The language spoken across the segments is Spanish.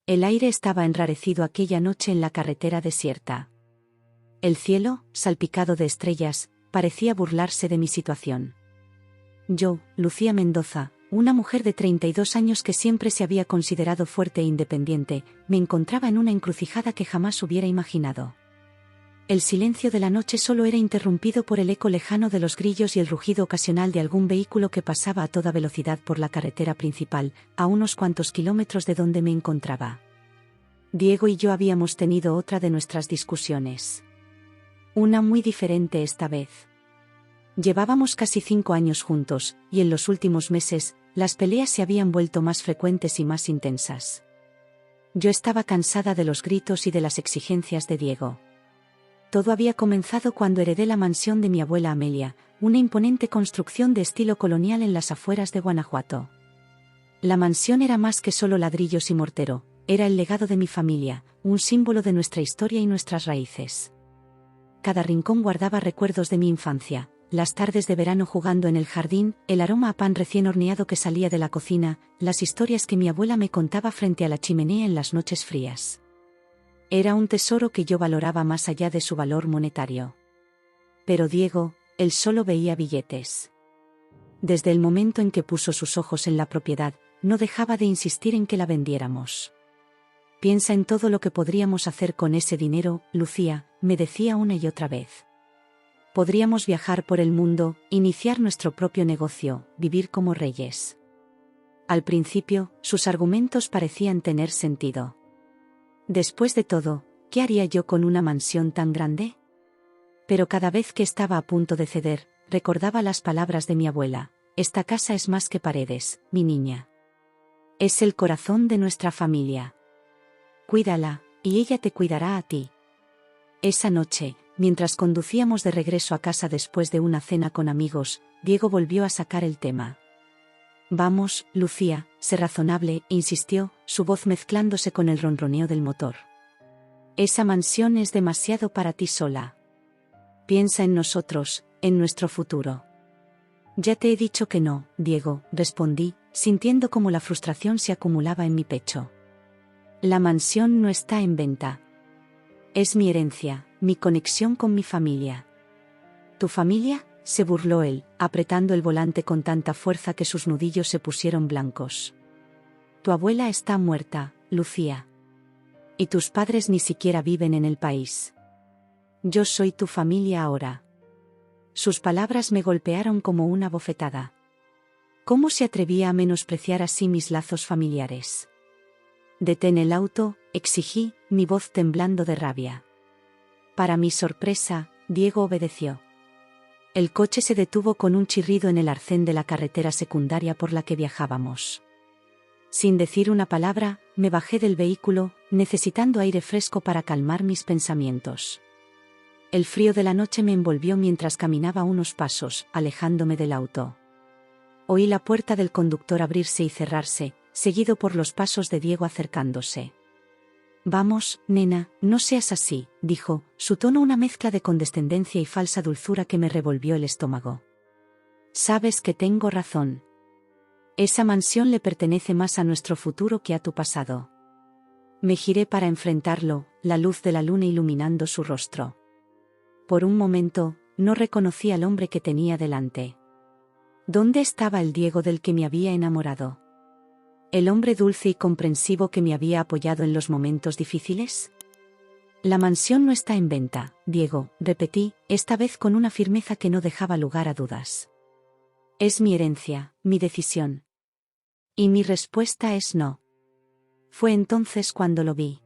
El aire estaba enrarecido aquella noche en la carretera desierta. El cielo, salpicado de estrellas, parecía burlarse de mi situación. Yo, Lucía Mendoza, una mujer de 32 años que siempre se había considerado fuerte e independiente, me encontraba en una encrucijada que jamás hubiera imaginado. El silencio de la noche solo era interrumpido por el eco lejano de los grillos y el rugido ocasional de algún vehículo que pasaba a toda velocidad por la carretera principal, a unos cuantos kilómetros de donde me encontraba. Diego y yo habíamos tenido otra de nuestras discusiones. Una muy diferente esta vez. Llevábamos casi 5 años juntos, y en los últimos meses, las peleas se habían vuelto más frecuentes y más intensas. Yo estaba cansada de los gritos y de las exigencias de Diego. Todo había comenzado cuando heredé la mansión de mi abuela Amelia, una imponente construcción de estilo colonial en las afueras de Guanajuato. La mansión era más que solo ladrillos y mortero, era el legado de mi familia, un símbolo de nuestra historia y nuestras raíces. Cada rincón guardaba recuerdos de mi infancia, las tardes de verano jugando en el jardín, el aroma a pan recién horneado que salía de la cocina, las historias que mi abuela me contaba frente a la chimenea en las noches frías. Era un tesoro que yo valoraba más allá de su valor monetario. Pero Diego, él solo veía billetes. Desde el momento en que puso sus ojos en la propiedad, no dejaba de insistir en que la vendiéramos. Piensa en todo lo que podríamos hacer con ese dinero, Lucía, me decía una y otra vez. Podríamos viajar por el mundo, iniciar nuestro propio negocio, vivir como reyes. Al principio, sus argumentos parecían tener sentido. Después de todo, ¿qué haría yo con una mansión tan grande? Pero cada vez que estaba a punto de ceder, recordaba las palabras de mi abuela: esta casa es más que paredes, mi niña. Es el corazón de nuestra familia. Cuídala, y ella te cuidará a ti. Esa noche, mientras conducíamos de regreso a casa después de una cena con amigos, Diego volvió a sacar el tema. Vamos, Lucía, sé razonable, insistió, su voz mezclándose con el ronroneo del motor. Esa mansión es demasiado para ti sola. Piensa en nosotros, en nuestro futuro. Ya te he dicho que no, Diego, respondí, sintiendo como la frustración se acumulaba en mi pecho. La mansión no está en venta. Es mi herencia, mi conexión con mi familia. ¿Tu familia?, se burló él, apretando el volante con tanta fuerza que sus nudillos se pusieron blancos. Tu abuela está muerta, Lucía. Y tus padres ni siquiera viven en el país. Yo soy tu familia ahora. Sus palabras me golpearon como una bofetada. ¿Cómo se atrevía a menospreciar así mis lazos familiares? Detén el auto, exigí, mi voz temblando de rabia. Para mi sorpresa, Diego obedeció. El coche se detuvo con un chirrido en el arcén de la carretera secundaria por la que viajábamos. Sin decir una palabra, me bajé del vehículo, necesitando aire fresco para calmar mis pensamientos. El frío de la noche me envolvió mientras caminaba unos pasos, alejándome del auto. Oí la puerta del conductor abrirse y cerrarse, seguido por los pasos de Diego acercándose. Vamos, nena, no seas así, dijo, su tono una mezcla de condescendencia y falsa dulzura que me revolvió el estómago. Sabes que tengo razón. Esa mansión le pertenece más a nuestro futuro que a tu pasado. Me giré para enfrentarlo, la luz de la luna iluminando su rostro. Por un momento, no reconocí al hombre que tenía delante. ¿Dónde estaba el Diego del que me había enamorado? ¿El hombre dulce y comprensivo que me había apoyado en los momentos difíciles? La mansión no está en venta, Diego, repetí, esta vez con una firmeza que no dejaba lugar a dudas. Es mi herencia, mi decisión. Y mi respuesta es no. Fue entonces cuando lo vi.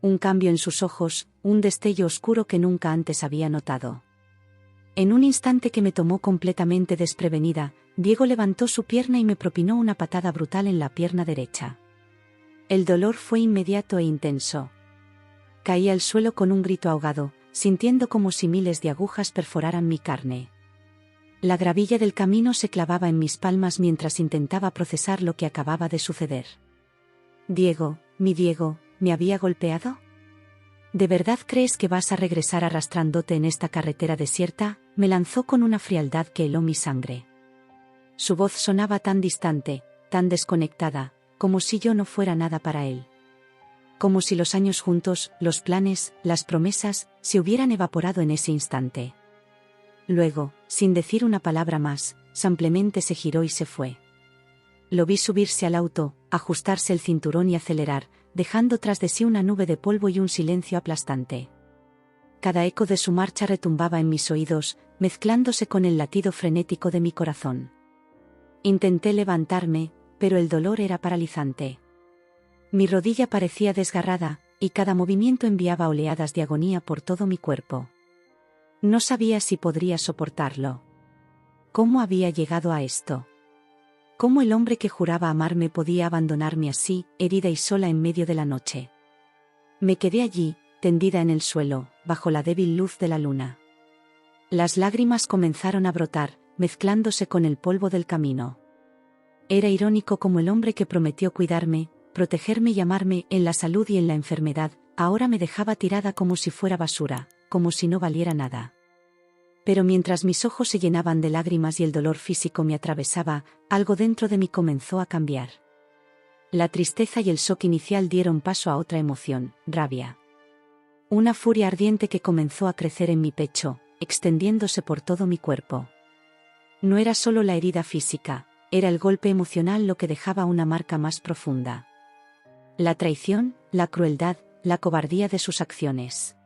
Un cambio en sus ojos, un destello oscuro que nunca antes había notado. En un instante que me tomó completamente desprevenida, Diego levantó su pierna y me propinó una patada brutal en la pierna derecha. El dolor fue inmediato e intenso. Caí al suelo con un grito ahogado, sintiendo como si miles de agujas perforaran mi carne. La gravilla del camino se clavaba en mis palmas mientras intentaba procesar lo que acababa de suceder. Diego, mi Diego, ¿me había golpeado? ¿De verdad crees que vas a regresar arrastrándote en esta carretera desierta?, me lanzó con una frialdad que heló mi sangre. Su voz sonaba tan distante, tan desconectada, como si yo no fuera nada para él. como si los años juntos, los planes, las promesas, se hubieran evaporado en ese instante. Luego, sin decir una palabra más, simplemente se giró y se fue. Lo vi subirse al auto, ajustarse el cinturón y acelerar, dejando tras de sí una nube de polvo y un silencio aplastante. Cada eco de su marcha retumbaba en mis oídos, mezclándose con el latido frenético de mi corazón. Intenté levantarme, pero el dolor era paralizante. Mi rodilla parecía desgarrada, y cada movimiento enviaba oleadas de agonía por todo mi cuerpo. No sabía si podría soportarlo. ¿Cómo había llegado a esto? ¿Cómo el hombre que juraba amarme podía abandonarme así, herida y sola en medio de la noche? Me quedé allí, tendida en el suelo, bajo la débil luz de la luna. Las lágrimas comenzaron a brotar, mezclándose con el polvo del camino. Era irónico como el hombre que prometió cuidarme, protegerme y amarme en la salud y en la enfermedad, ahora me dejaba tirada como si fuera basura, como si no valiera nada. Pero mientras mis ojos se llenaban de lágrimas y el dolor físico me atravesaba, algo dentro de mí comenzó a cambiar. La tristeza y el shock inicial dieron paso a otra emoción, rabia. Una furia ardiente que comenzó a crecer en mi pecho, extendiéndose por todo mi cuerpo. No era solo la herida física, era el golpe emocional lo que dejaba una marca más profunda. La traición, la crueldad, la cobardía de sus acciones.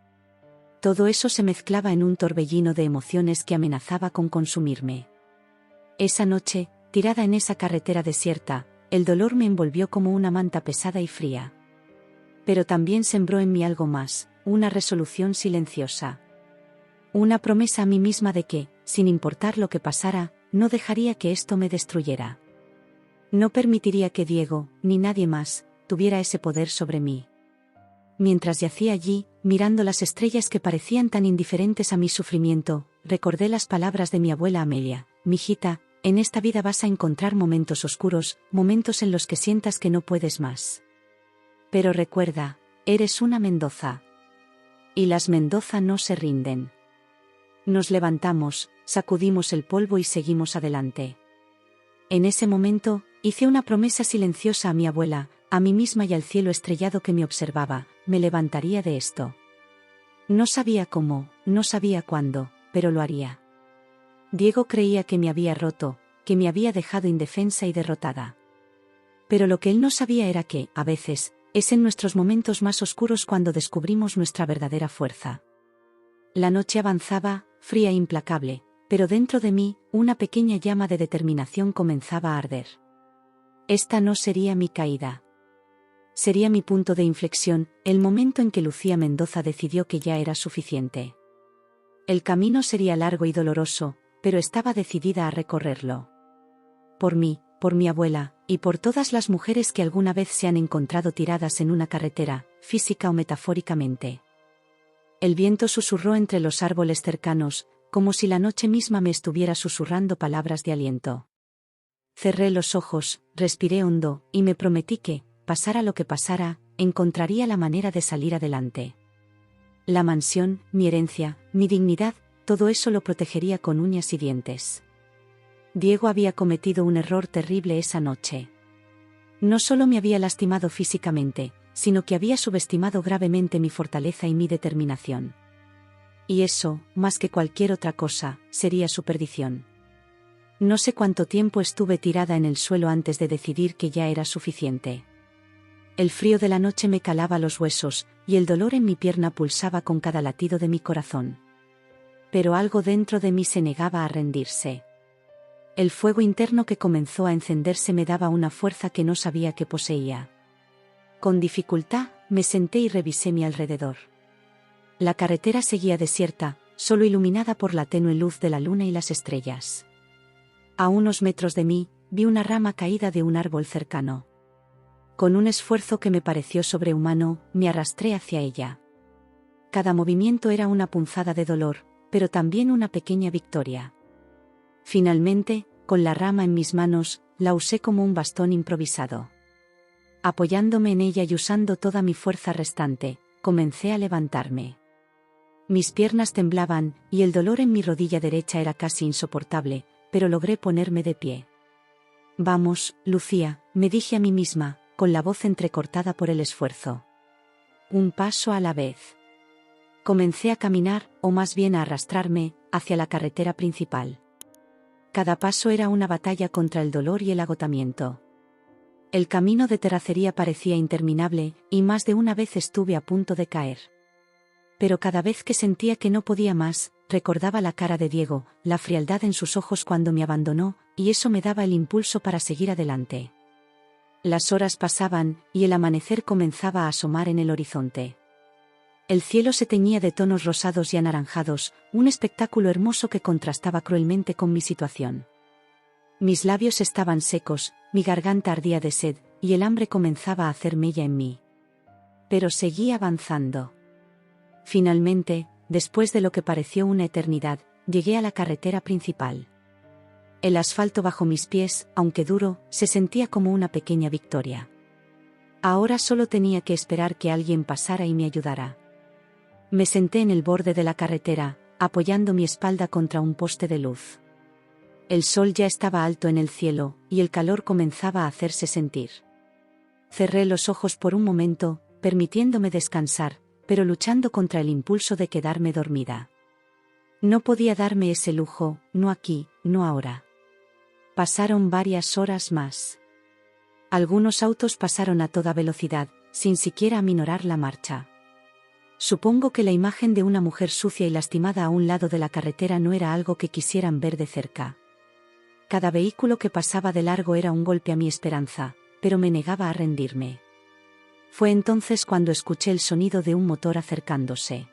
Todo eso se mezclaba en un torbellino de emociones que amenazaba con consumirme. Esa noche, tirada en esa carretera desierta, el dolor me envolvió como una manta pesada y fría. Pero también sembró en mí algo más, una resolución silenciosa. Una promesa a mí misma de que, sin importar lo que pasara, no dejaría que esto me destruyera. No permitiría que Diego, ni nadie más, tuviera ese poder sobre mí. Mientras yacía allí, mirando las estrellas que parecían tan indiferentes a mi sufrimiento, recordé las palabras de mi abuela Amelia: mijita, en esta vida vas a encontrar momentos oscuros, momentos en los que sientas que no puedes más. Pero recuerda, eres una Mendoza. Y las Mendoza no se rinden. Nos levantamos, sacudimos el polvo y seguimos adelante. En ese momento, hice una promesa silenciosa a mi abuela, a mí misma y al cielo estrellado que me observaba: me levantaría de esto. No sabía cómo, no sabía cuándo, pero lo haría. Diego creía que me había roto, que me había dejado indefensa y derrotada. Pero lo que él no sabía era que, a veces, es en nuestros momentos más oscuros cuando descubrimos nuestra verdadera fuerza. La noche avanzaba, fría e implacable, pero dentro de mí, una pequeña llama de determinación comenzaba a arder. Esta no sería mi caída. Sería mi punto de inflexión, el momento en que Lucía Mendoza decidió que ya era suficiente. El camino sería largo y doloroso, pero estaba decidida a recorrerlo. Por mí, por mi abuela, y por todas las mujeres que alguna vez se han encontrado tiradas en una carretera, física o metafóricamente. El viento susurró entre los árboles cercanos, como si la noche misma me estuviera susurrando palabras de aliento. Cerré los ojos, respiré hondo, y me prometí que, pasara lo que pasara, encontraría la manera de salir adelante. La mansión, mi herencia, mi dignidad, todo eso lo protegería con uñas y dientes. Diego había cometido un error terrible esa noche. No solo me había lastimado físicamente, sino que había subestimado gravemente mi fortaleza y mi determinación. Y eso, más que cualquier otra cosa, sería su perdición. No sé cuánto tiempo estuve tirada en el suelo antes de decidir que ya era suficiente. El frío de la noche me calaba los huesos, y el dolor en mi pierna pulsaba con cada latido de mi corazón. Pero algo dentro de mí se negaba a rendirse. El fuego interno que comenzó a encenderse me daba una fuerza que no sabía que poseía. Con dificultad, me senté y revisé mi alrededor. La carretera seguía desierta, solo iluminada por la tenue luz de la luna y las estrellas. A unos metros de mí, vi una rama caída de un árbol cercano. Con un esfuerzo que me pareció sobrehumano, me arrastré hacia ella. Cada movimiento era una punzada de dolor, pero también una pequeña victoria. Finalmente, con la rama en mis manos, la usé como un bastón improvisado. Apoyándome en ella y usando toda mi fuerza restante, comencé a levantarme. Mis piernas temblaban, y el dolor en mi rodilla derecha era casi insoportable, pero logré ponerme de pie. Vamos, Lucía, me dije a mí misma, con la voz entrecortada por el esfuerzo. un paso a la vez. Comencé a caminar, o más bien a arrastrarme, hacia la carretera principal. Cada paso era una batalla contra el dolor y el agotamiento. El camino de terracería parecía interminable, y más de una vez estuve a punto de caer. Pero cada vez que sentía que no podía más, recordaba la cara de Diego, la frialdad en sus ojos cuando me abandonó, y eso me daba el impulso para seguir adelante. Las horas pasaban, y el amanecer comenzaba a asomar en el horizonte. El cielo se teñía de tonos rosados y anaranjados, un espectáculo hermoso que contrastaba cruelmente con mi situación. Mis labios estaban secos, mi garganta ardía de sed, y el hambre comenzaba a hacer mella en mí. Pero seguí avanzando. Finalmente, después de lo que pareció una eternidad, llegué a la carretera principal. El asfalto bajo mis pies, aunque duro, se sentía como una pequeña victoria. Ahora solo tenía que esperar que alguien pasara y me ayudara. Me senté en el borde de la carretera, apoyando mi espalda contra un poste de luz. El sol ya estaba alto en el cielo, y el calor comenzaba a hacerse sentir. Cerré los ojos por un momento, permitiéndome descansar, pero luchando contra el impulso de quedarme dormida. No podía darme ese lujo, no aquí, no ahora. Pasaron varias horas más. Algunos autos pasaron a toda velocidad, sin siquiera aminorar la marcha. Supongo que la imagen de una mujer sucia y lastimada a un lado de la carretera no era algo que quisieran ver de cerca. Cada vehículo que pasaba de largo era un golpe a mi esperanza, pero me negaba a rendirme. Fue entonces cuando escuché el sonido de un motor acercándose.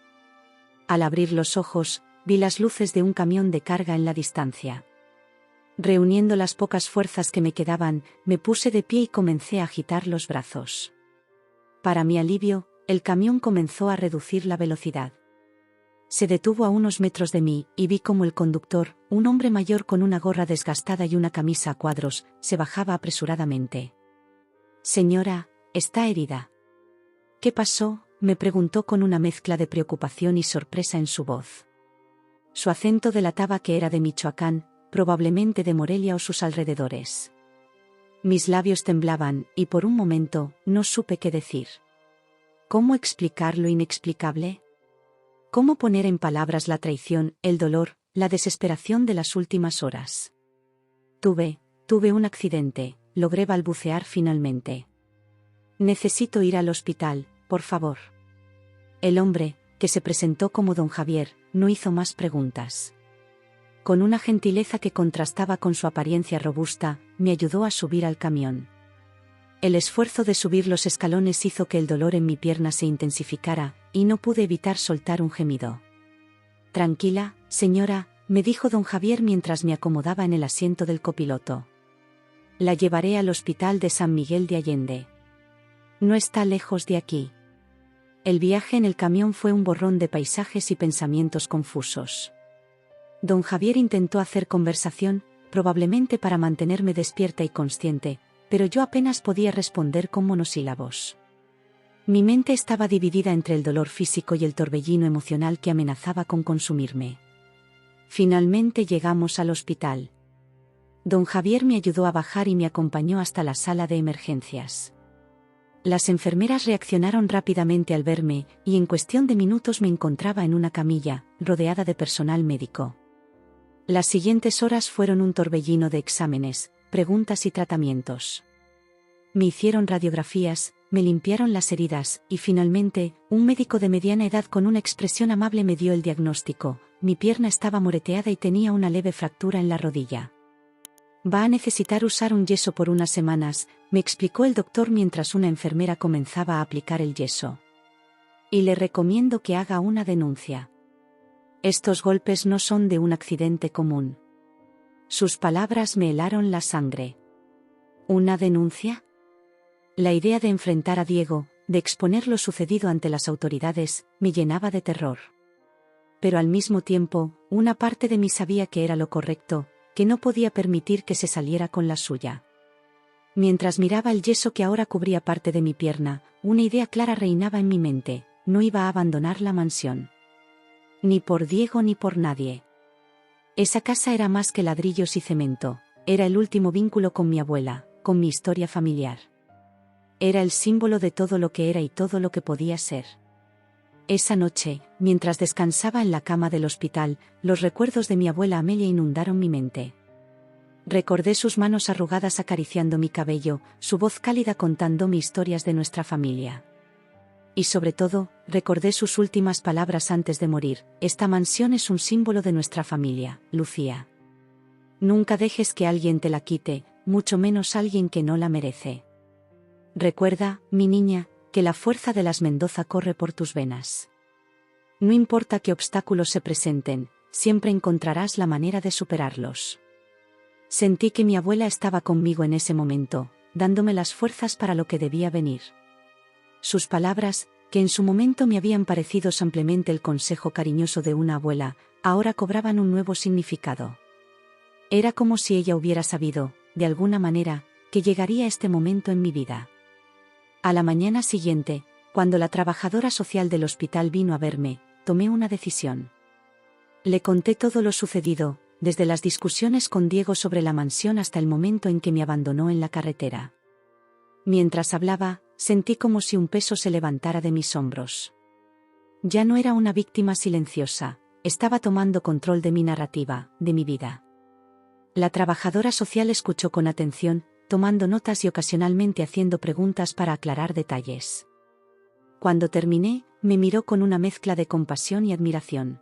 Al abrir los ojos, vi las luces de un camión de carga en la distancia. Reuniendo las pocas fuerzas que me quedaban, me puse de pie y comencé a agitar los brazos. Para mi alivio, el camión comenzó a reducir la velocidad. Se detuvo a unos metros de mí, y vi cómo el conductor, un hombre mayor con una gorra desgastada y una camisa a cuadros, se bajaba apresuradamente. «Señora, ¿está herida?» «¿Qué pasó?», me preguntó con una mezcla de preocupación y sorpresa en su voz. Su acento delataba que era de Michoacán, probablemente de Morelia o sus alrededores. Mis labios temblaban, y por un momento, no supe qué decir. ¿Cómo explicar lo inexplicable? ¿Cómo poner en palabras la traición, el dolor, la desesperación de las últimas horas? Tuve un accidente, logré balbucear finalmente. Necesito ir al hospital, por favor. El hombre, que se presentó como don Javier, no hizo más preguntas. Con una gentileza que contrastaba con su apariencia robusta, me ayudó a subir al camión. El esfuerzo de subir los escalones hizo que el dolor en mi pierna se intensificara, y no pude evitar soltar un gemido. «Tranquila, señora», me dijo don Javier mientras me acomodaba en el asiento del copiloto. «La llevaré al hospital de San Miguel de Allende. No está lejos de aquí». El viaje en el camión fue un borrón de paisajes y pensamientos confusos. Don Javier intentó hacer conversación, probablemente para mantenerme despierta y consciente, pero yo apenas podía responder con monosílabos. Mi mente estaba dividida entre el dolor físico y el torbellino emocional que amenazaba con consumirme. Finalmente llegamos al hospital. Don Javier me ayudó a bajar y me acompañó hasta la sala de emergencias. Las enfermeras reaccionaron rápidamente al verme, y en cuestión de minutos me encontraba en una camilla, rodeada de personal médico. Las siguientes horas fueron un torbellino de exámenes, preguntas y tratamientos. Me hicieron radiografías, me limpiaron las heridas, y finalmente, un médico de mediana edad con una expresión amable me dio el diagnóstico: mi pierna estaba moreteada y tenía una leve fractura en la rodilla. «Va a necesitar usar un yeso por unas semanas», me explicó el doctor mientras una enfermera comenzaba a aplicar el yeso. «Y le recomiendo que haga una denuncia. Estos golpes no son de un accidente común». Sus palabras me helaron la sangre. ¿Una denuncia? La idea de enfrentar a Diego, de exponer lo sucedido ante las autoridades, me llenaba de terror. Pero al mismo tiempo, una parte de mí sabía que era lo correcto, que no podía permitir que se saliera con la suya. Mientras miraba el yeso que ahora cubría parte de mi pierna, una idea clara reinaba en mi mente: no iba a abandonar la mansión. Ni por Diego ni por nadie. Esa casa era más que ladrillos y cemento, era el último vínculo con mi abuela, con mi historia familiar. Era el símbolo de todo lo que era y todo lo que podía ser. Esa noche, mientras descansaba en la cama del hospital, los recuerdos de mi abuela Amelia inundaron mi mente. Recordé sus manos arrugadas acariciando mi cabello, su voz cálida contándome historias de nuestra familia. Y sobre todo, recordé sus últimas palabras antes de morir: esta mansión es un símbolo de nuestra familia, Lucía. Nunca dejes que alguien te la quite, mucho menos alguien que no la merece. Recuerda, mi niña, que la fuerza de las Mendoza corre por tus venas. No importa qué obstáculos se presenten, siempre encontrarás la manera de superarlos. Sentí que mi abuela estaba conmigo en ese momento, dándome las fuerzas para lo que debía venir. Sus palabras, que en su momento me habían parecido simplemente el consejo cariñoso de una abuela, ahora cobraban un nuevo significado. Era como si ella hubiera sabido, de alguna manera, que llegaría este momento en mi vida. A la mañana siguiente, cuando la trabajadora social del hospital vino a verme, tomé una decisión. Le conté todo lo sucedido, desde las discusiones con Diego sobre la mansión hasta el momento en que me abandonó en la carretera. Mientras hablaba, sentí como si un peso se levantara de mis hombros. Ya no era una víctima silenciosa, estaba tomando control de mi narrativa, de mi vida. La trabajadora social escuchó con atención, tomando notas y ocasionalmente haciendo preguntas para aclarar detalles. Cuando terminé, me miró con una mezcla de compasión y admiración.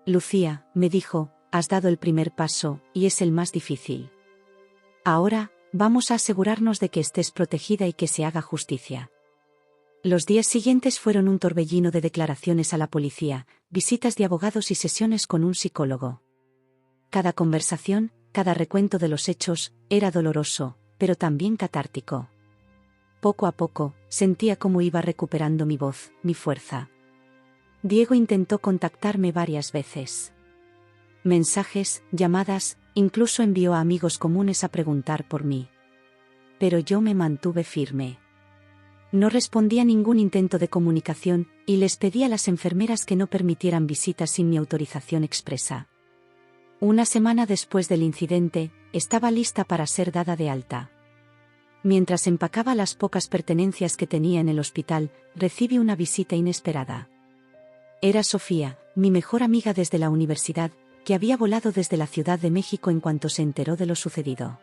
Lucía, me dijo, has dado el primer paso, y es el más difícil. Ahora, vamos a asegurarnos de que estés protegida y que se haga justicia. Los días siguientes fueron un torbellino de declaraciones a la policía, visitas de abogados y sesiones con un psicólogo. Cada conversación, cada recuento de los hechos, era doloroso, pero también catártico. Poco a poco, sentía cómo iba recuperando mi voz, mi fuerza. Diego intentó contactarme varias veces. Mensajes, llamadas, incluso envió a amigos comunes a preguntar por mí. Pero yo me mantuve firme. No respondí a ningún intento de comunicación, y les pedí a las enfermeras que no permitieran visitas sin mi autorización expresa. Una semana después del incidente, estaba lista para ser dada de alta. Mientras empacaba las pocas pertenencias que tenía en el hospital, recibí una visita inesperada. Era Sofía, mi mejor amiga desde la universidad, que había volado desde la Ciudad de México en cuanto se enteró de lo sucedido.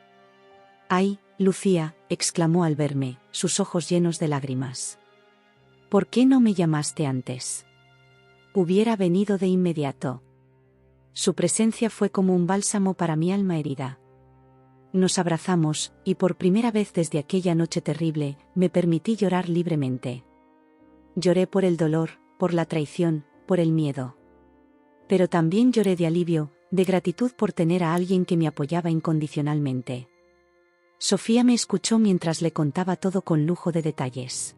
«¡Ay, Lucía!», exclamó al verme, sus ojos llenos de lágrimas. «¿Por qué no me llamaste antes? Hubiera venido de inmediato». Su presencia fue como un bálsamo para mi alma herida. Nos abrazamos, y por primera vez desde aquella noche terrible, me permití llorar libremente. Lloré por el dolor, por la traición, por el miedo. Pero también lloré de alivio, de gratitud por tener a alguien que me apoyaba incondicionalmente. Sofía me escuchó mientras le contaba todo con lujo de detalles.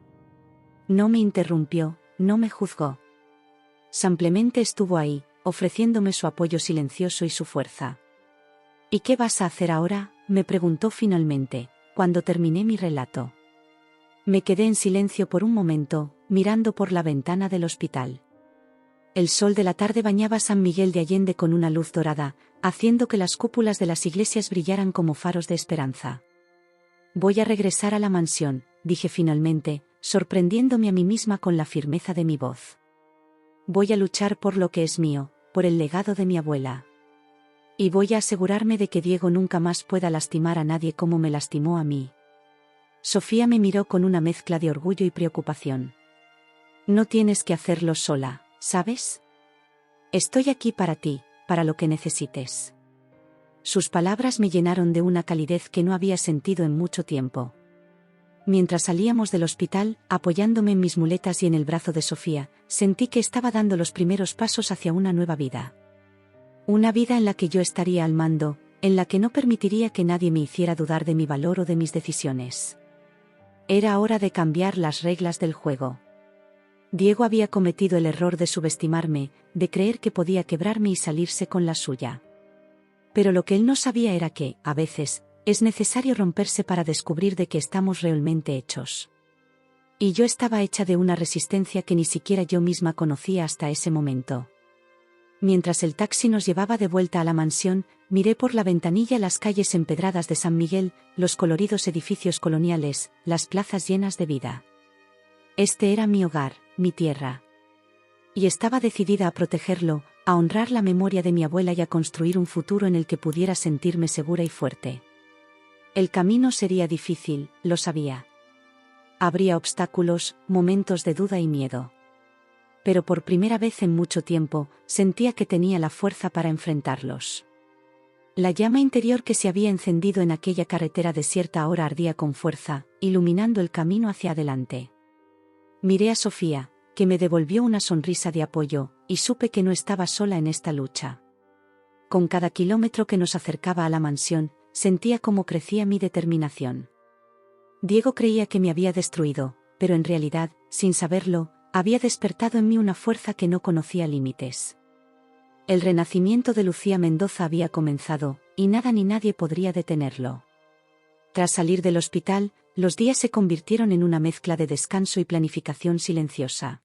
No me interrumpió, no me juzgó. Simplemente estuvo ahí, ofreciéndome su apoyo silencioso y su fuerza. «¿Y qué vas a hacer ahora?», me preguntó finalmente, cuando terminé mi relato. Me quedé en silencio por un momento, mirando por la ventana del hospital. El sol de la tarde bañaba San Miguel de Allende con una luz dorada, haciendo que las cúpulas de las iglesias brillaran como faros de esperanza. «Voy a regresar a la mansión», dije finalmente, sorprendiéndome a mí misma con la firmeza de mi voz. «Voy a luchar por lo que es mío, por el legado de mi abuela. Y voy a asegurarme de que Diego nunca más pueda lastimar a nadie como me lastimó a mí». Sofía me miró con una mezcla de orgullo y preocupación. «No tienes que hacerlo sola, ¿sabes? Estoy aquí para ti, para lo que necesites». Sus palabras me llenaron de una calidez que no había sentido en mucho tiempo. Mientras salíamos del hospital, apoyándome en mis muletas y en el brazo de Sofía, sentí que estaba dando los primeros pasos hacia una nueva vida. Una vida en la que yo estaría al mando, en la que no permitiría que nadie me hiciera dudar de mi valor o de mis decisiones. Era hora de cambiar las reglas del juego. Diego había cometido el error de subestimarme, de creer que podía quebrarme y salirse con la suya. Pero lo que él no sabía era que, a veces, es necesario romperse para descubrir de qué estamos realmente hechos. Y yo estaba hecha de una resistencia que ni siquiera yo misma conocía hasta ese momento. Mientras el taxi nos llevaba de vuelta a la mansión, miré por la ventanilla las calles empedradas de San Miguel, los coloridos edificios coloniales, las plazas llenas de vida. Este era mi hogar, mi tierra. Y estaba decidida a protegerlo, a honrar la memoria de mi abuela y a construir un futuro en el que pudiera sentirme segura y fuerte. El camino sería difícil, lo sabía. Habría obstáculos, momentos de duda y miedo. Pero por primera vez en mucho tiempo, sentía que tenía la fuerza para enfrentarlos. La llama interior que se había encendido en aquella carretera desierta ahora ardía con fuerza, iluminando el camino hacia adelante. Miré a Sofía, que me devolvió una sonrisa de apoyo, y supe que no estaba sola en esta lucha. Con cada kilómetro que nos acercaba a la mansión, sentía cómo crecía mi determinación. Diego creía que me había destruido, pero en realidad, sin saberlo, había despertado en mí una fuerza que no conocía límites. El renacimiento de Lucía Mendoza había comenzado, y nada ni nadie podría detenerlo. Tras salir del hospital, los días se convirtieron en una mezcla de descanso y planificación silenciosa.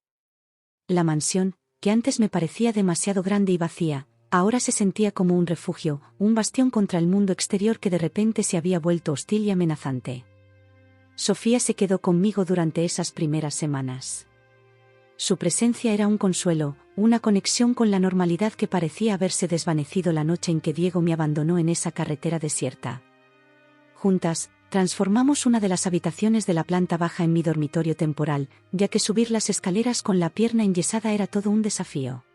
La mansión, que antes me parecía demasiado grande y vacía, ahora se sentía como un refugio, un bastión contra el mundo exterior que de repente se había vuelto hostil y amenazante. Sofía se quedó conmigo durante esas primeras semanas. Su presencia era un consuelo, una conexión con la normalidad que parecía haberse desvanecido la noche en que Diego me abandonó en esa carretera desierta. Juntas, transformamos una de las habitaciones de la planta baja en mi dormitorio temporal, ya que subir las escaleras con la pierna enyesada era todo un desafío.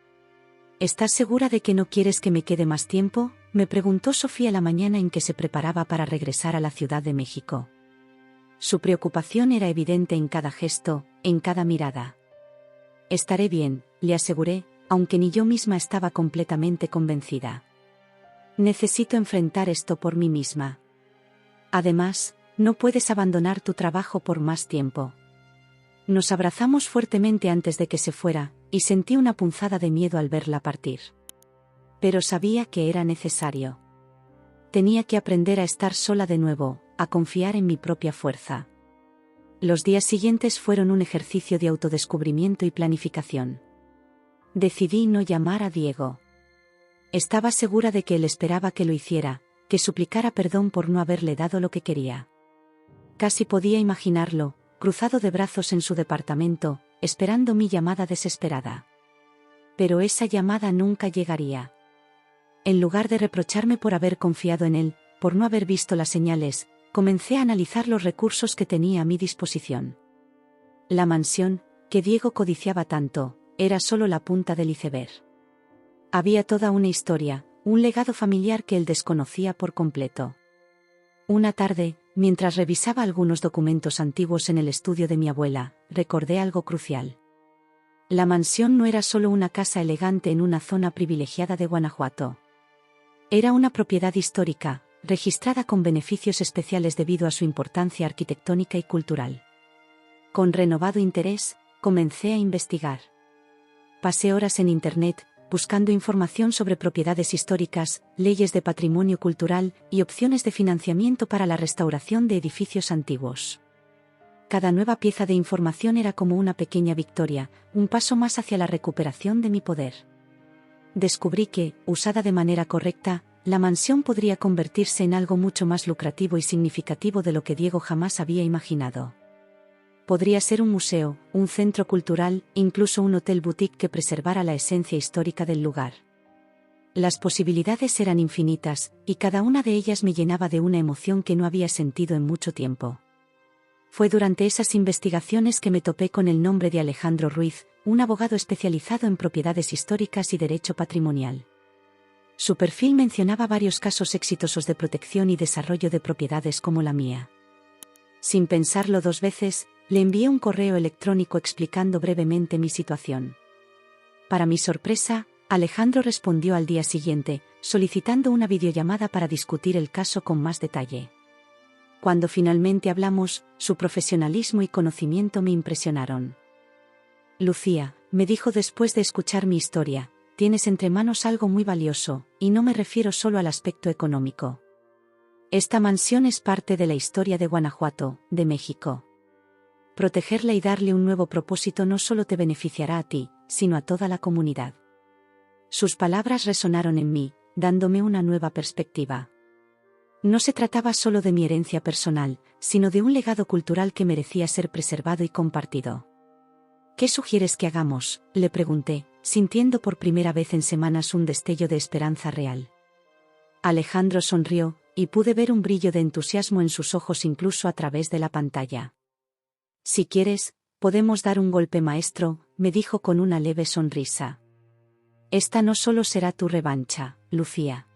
¿Estás segura de que no quieres que me quede más tiempo?, me preguntó Sofía la mañana en que se preparaba para regresar a la Ciudad de México. Su preocupación era evidente en cada gesto, en cada mirada. Estaré bien, le aseguré, aunque ni yo misma estaba completamente convencida. Necesito enfrentar esto por mí misma. Además, no puedes abandonar tu trabajo por más tiempo. Nos abrazamos fuertemente antes de que se fuera, y sentí una punzada de miedo al verla partir. Pero sabía que era necesario. Tenía que aprender a estar sola de nuevo, a confiar en mi propia fuerza. Los días siguientes fueron un ejercicio de autodescubrimiento y planificación. Decidí no llamar a Diego. Estaba segura de que él esperaba que lo hiciera, que suplicara perdón por no haberle dado lo que quería. Casi podía imaginarlo, cruzado de brazos en su departamento, esperando mi llamada desesperada. Pero esa llamada nunca llegaría. En lugar de reprocharme por haber confiado en él, por no haber visto las señales, comencé a analizar los recursos que tenía a mi disposición. La mansión, que Diego codiciaba tanto, era solo la punta del iceberg. Había toda una historia, un legado familiar que él desconocía por completo. Una tarde, mientras revisaba algunos documentos antiguos en el estudio de mi abuela, recordé algo crucial. La mansión no era solo una casa elegante en una zona privilegiada de Guanajuato. Era una propiedad histórica, registrada con beneficios especiales debido a su importancia arquitectónica y cultural. Con renovado interés, comencé a investigar. Pasé horas en Internet, buscando información sobre propiedades históricas, leyes de patrimonio cultural y opciones de financiamiento para la restauración de edificios antiguos. Cada nueva pieza de información era como una pequeña victoria, un paso más hacia la recuperación de mi poder. Descubrí que, usada de manera correcta, la mansión podría convertirse en algo mucho más lucrativo y significativo de lo que Diego jamás había imaginado. Podría ser un museo, un centro cultural, incluso un hotel boutique que preservara la esencia histórica del lugar. Las posibilidades eran infinitas, y cada una de ellas me llenaba de una emoción que no había sentido en mucho tiempo. Fue durante esas investigaciones que me topé con el nombre de Alejandro Ruiz, un abogado especializado en propiedades históricas y derecho patrimonial. Su perfil mencionaba varios casos exitosos de protección y desarrollo de propiedades como la mía. Sin pensarlo dos veces, le envié un correo electrónico explicando brevemente mi situación. Para mi sorpresa, Alejandro respondió al día siguiente, solicitando una videollamada para discutir el caso con más detalle. Cuando finalmente hablamos, su profesionalismo y conocimiento me impresionaron. Lucía, me dijo después de escuchar mi historia, tienes entre manos algo muy valioso, y no me refiero solo al aspecto económico. Esta mansión es parte de la historia de Guanajuato, de México. Protegerla y darle un nuevo propósito no solo te beneficiará a ti, sino a toda la comunidad. Sus palabras resonaron en mí, dándome una nueva perspectiva. No se trataba solo de mi herencia personal, sino de un legado cultural que merecía ser preservado y compartido. ¿Qué sugieres que hagamos?, le pregunté, sintiendo por primera vez en semanas un destello de esperanza real. Alejandro sonrió, y pude ver un brillo de entusiasmo en sus ojos incluso a través de la pantalla. Si quieres, podemos dar un golpe maestro, me dijo con una leve sonrisa. Esta no solo será tu revancha, Lucía.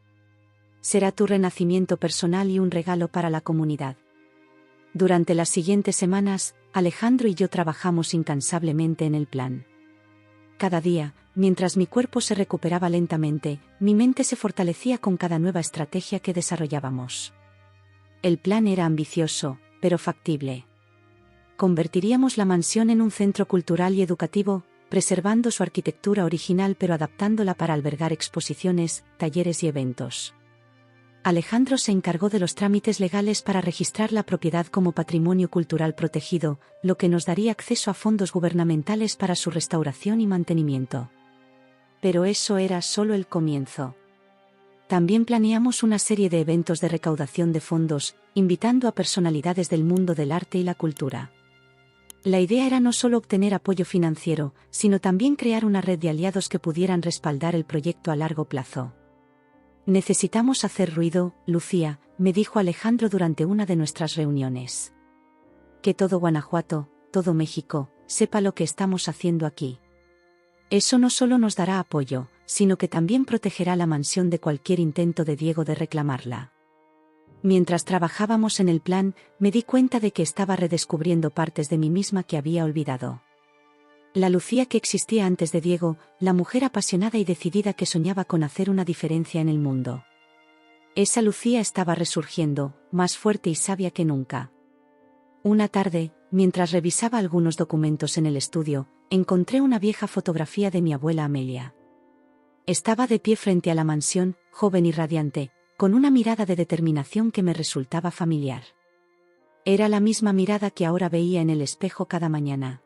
Será tu renacimiento personal y un regalo para la comunidad. Durante las siguientes semanas, Alejandro y yo trabajamos incansablemente en el plan. Cada día, mientras mi cuerpo se recuperaba lentamente, mi mente se fortalecía con cada nueva estrategia que desarrollábamos. El plan era ambicioso, pero factible. Convertiríamos la mansión en un centro cultural y educativo, preservando su arquitectura original pero adaptándola para albergar exposiciones, talleres y eventos. Alejandro se encargó de los trámites legales para registrar la propiedad como patrimonio cultural protegido, lo que nos daría acceso a fondos gubernamentales para su restauración y mantenimiento. Pero eso era solo el comienzo. También planeamos una serie de eventos de recaudación de fondos, invitando a personalidades del mundo del arte y la cultura. La idea era no solo obtener apoyo financiero, sino también crear una red de aliados que pudieran respaldar el proyecto a largo plazo. Necesitamos hacer ruido, Lucía, me dijo Alejandro durante una de nuestras reuniones. Que todo Guanajuato, todo México, sepa lo que estamos haciendo aquí. Eso no solo nos dará apoyo, sino que también protegerá la mansión de cualquier intento de Diego de reclamarla. Mientras trabajábamos en el plan, me di cuenta de que estaba redescubriendo partes de mí misma que había olvidado. La Lucía que existía antes de Diego, la mujer apasionada y decidida que soñaba con hacer una diferencia en el mundo. Esa Lucía estaba resurgiendo, más fuerte y sabia que nunca. Una tarde, mientras revisaba algunos documentos en el estudio, encontré una vieja fotografía de mi abuela Amelia. Estaba de pie frente a la mansión, joven y radiante, con una mirada de determinación que me resultaba familiar. Era la misma mirada que ahora veía en el espejo cada mañana.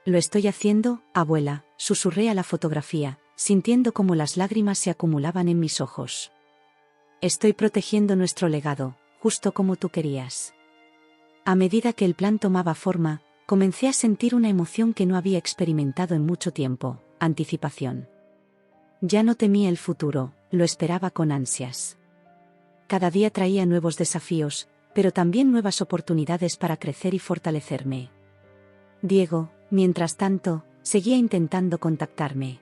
Lo estoy haciendo, abuela, susurré a la fotografía, sintiendo cómo las lágrimas se acumulaban en mis ojos. Estoy protegiendo nuestro legado, justo como tú querías. A medida que el plan tomaba forma, comencé a sentir una emoción que no había experimentado en mucho tiempo: anticipación. Ya no temía el futuro, lo esperaba con ansias. Cada día traía nuevos desafíos, pero también nuevas oportunidades para crecer y fortalecerme. Diego, mientras tanto, seguía intentando contactarme.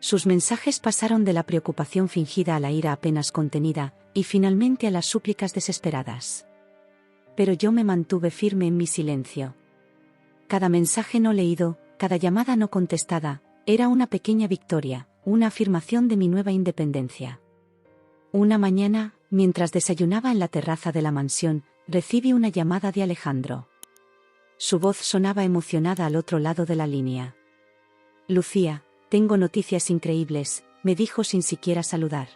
Sus mensajes pasaron de la preocupación fingida a la ira apenas contenida, y finalmente a las súplicas desesperadas. Pero yo me mantuve firme en mi silencio. Cada mensaje no leído, cada llamada no contestada, era una pequeña victoria, una afirmación de mi nueva independencia. Una mañana, mientras desayunaba en la terraza de la mansión, recibí una llamada de Alejandro. Su voz sonaba emocionada al otro lado de la línea. Lucía, tengo noticias increíbles, me dijo sin siquiera saludar.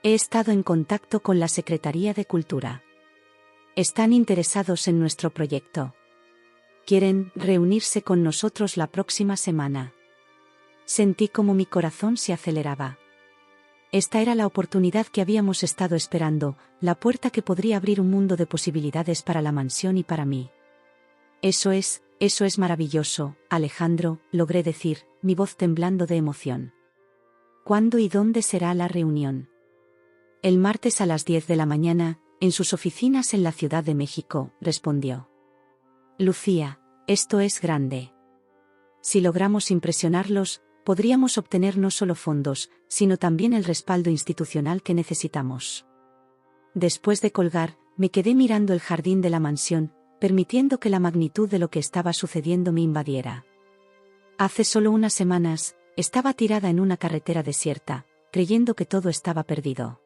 He estado en contacto con la Secretaría de Cultura. Están interesados en nuestro proyecto. Quieren reunirse con nosotros la próxima semana. Sentí como mi corazón se aceleraba. Esta era la oportunidad que habíamos estado esperando, la puerta que podría abrir un mundo de posibilidades para la mansión y para mí. Eso es maravilloso, Alejandro, logré decir, mi voz temblando de emoción. ¿Cuándo y dónde será la reunión? El martes a las 10 de la mañana, en sus oficinas en la Ciudad de México, respondió. Lucía, esto es grande. Si logramos impresionarlos, podríamos obtener no solo fondos, sino también el respaldo institucional que necesitamos. Después de colgar, me quedé mirando el jardín de la mansión, permitiendo que la magnitud de lo que estaba sucediendo me invadiera. Hace solo unas semanas, estaba tirada en una carretera desierta, creyendo que todo estaba perdido.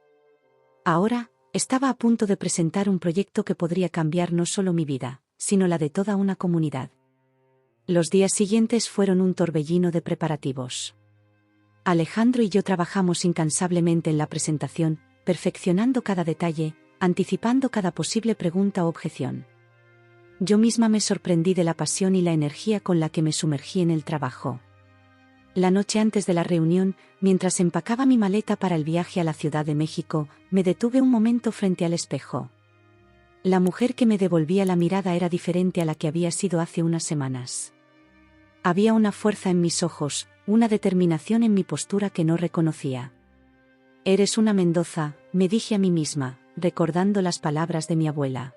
Ahora, estaba a punto de presentar un proyecto que podría cambiar no solo mi vida, sino la de toda una comunidad. Los días siguientes fueron un torbellino de preparativos. Alejandro y yo trabajamos incansablemente en la presentación, perfeccionando cada detalle, anticipando cada posible pregunta o objeción. Yo misma me sorprendí de la pasión y la energía con la que me sumergí en el trabajo. La noche antes de la reunión, mientras empacaba mi maleta para el viaje a la Ciudad de México, me detuve un momento frente al espejo. La mujer que me devolvía la mirada era diferente a la que había sido hace unas semanas. Había una fuerza en mis ojos, una determinación en mi postura que no reconocía. «Eres una Mendoza», me dije a mí misma, recordando las palabras de mi abuela.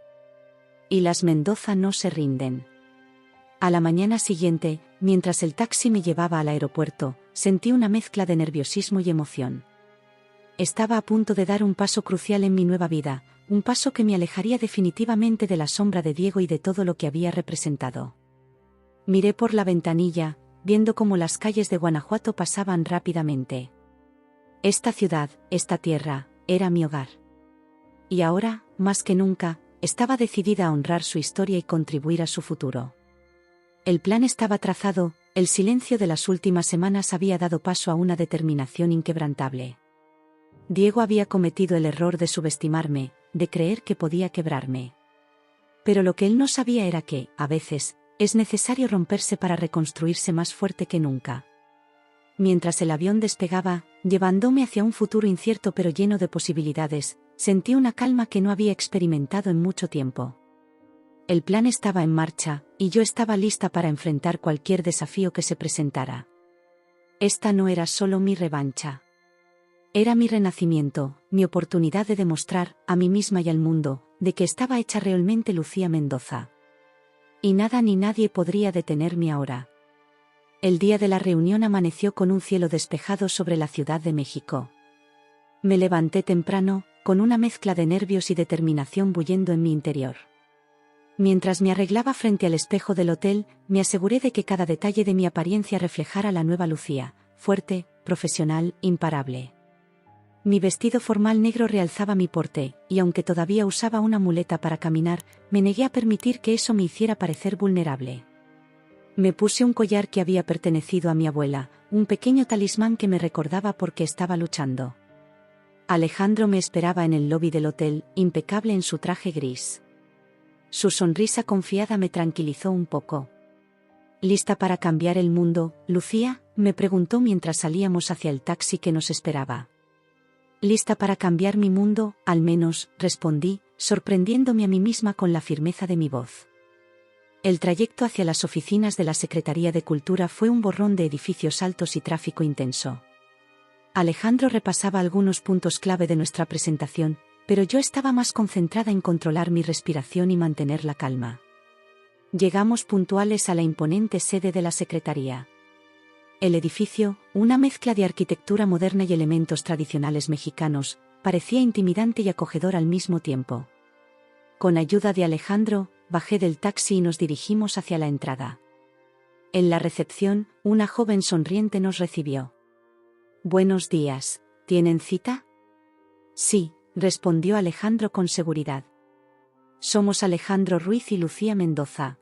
Y las Mendoza no se rinden. A la mañana siguiente, mientras el taxi me llevaba al aeropuerto, sentí una mezcla de nerviosismo y emoción. Estaba a punto de dar un paso crucial en mi nueva vida, un paso que me alejaría definitivamente de la sombra de Diego y de todo lo que había representado. Miré por la ventanilla, viendo cómo las calles de Guanajuato pasaban rápidamente. Esta ciudad, esta tierra, era mi hogar. Y ahora, más que nunca, estaba decidida a honrar su historia y contribuir a su futuro. El plan estaba trazado, el silencio de las últimas semanas había dado paso a una determinación inquebrantable. Diego había cometido el error de subestimarme, de creer que podía quebrarme. Pero lo que él no sabía era que, a veces, es necesario romperse para reconstruirse más fuerte que nunca. Mientras el avión despegaba, llevándome hacia un futuro incierto pero lleno de posibilidades, sentí una calma que no había experimentado en mucho tiempo. El plan estaba en marcha, y yo estaba lista para enfrentar cualquier desafío que se presentara. Esta no era solo mi revancha. Era mi renacimiento, mi oportunidad de demostrar, a mí misma y al mundo, de que estaba hecha realmente Lucía Mendoza. Y nada ni nadie podría detenerme ahora. El día de la reunión amaneció con un cielo despejado sobre la Ciudad de México. Me levanté temprano, con una mezcla de nervios y determinación bullendo en mi interior. Mientras me arreglaba frente al espejo del hotel, me aseguré de que cada detalle de mi apariencia reflejara la nueva Lucía, fuerte, profesional, imparable. Mi vestido formal negro realzaba mi porte, y aunque todavía usaba una muleta para caminar, me negué a permitir que eso me hiciera parecer vulnerable. Me puse un collar que había pertenecido a mi abuela, un pequeño talismán que me recordaba por qué estaba luchando. Alejandro me esperaba en el lobby del hotel, impecable en su traje gris. Su sonrisa confiada me tranquilizó un poco. ¿Lista para cambiar el mundo, Lucía?, me preguntó mientras salíamos hacia el taxi que nos esperaba. Lista para cambiar mi mundo, al menos, respondí, sorprendiéndome a mí misma con la firmeza de mi voz. El trayecto hacia las oficinas de la Secretaría de Cultura fue un borrón de edificios altos y tráfico intenso. Alejandro repasaba algunos puntos clave de nuestra presentación, pero yo estaba más concentrada en controlar mi respiración y mantener la calma. Llegamos puntuales a la imponente sede de la Secretaría. El edificio, una mezcla de arquitectura moderna y elementos tradicionales mexicanos, parecía intimidante y acogedor al mismo tiempo. Con ayuda de Alejandro, bajé del taxi y nos dirigimos hacia la entrada. En la recepción, una joven sonriente nos recibió. «Buenos días, ¿tienen cita?» «Sí», respondió Alejandro con seguridad. «Somos Alejandro Ruiz y Lucía Mendoza.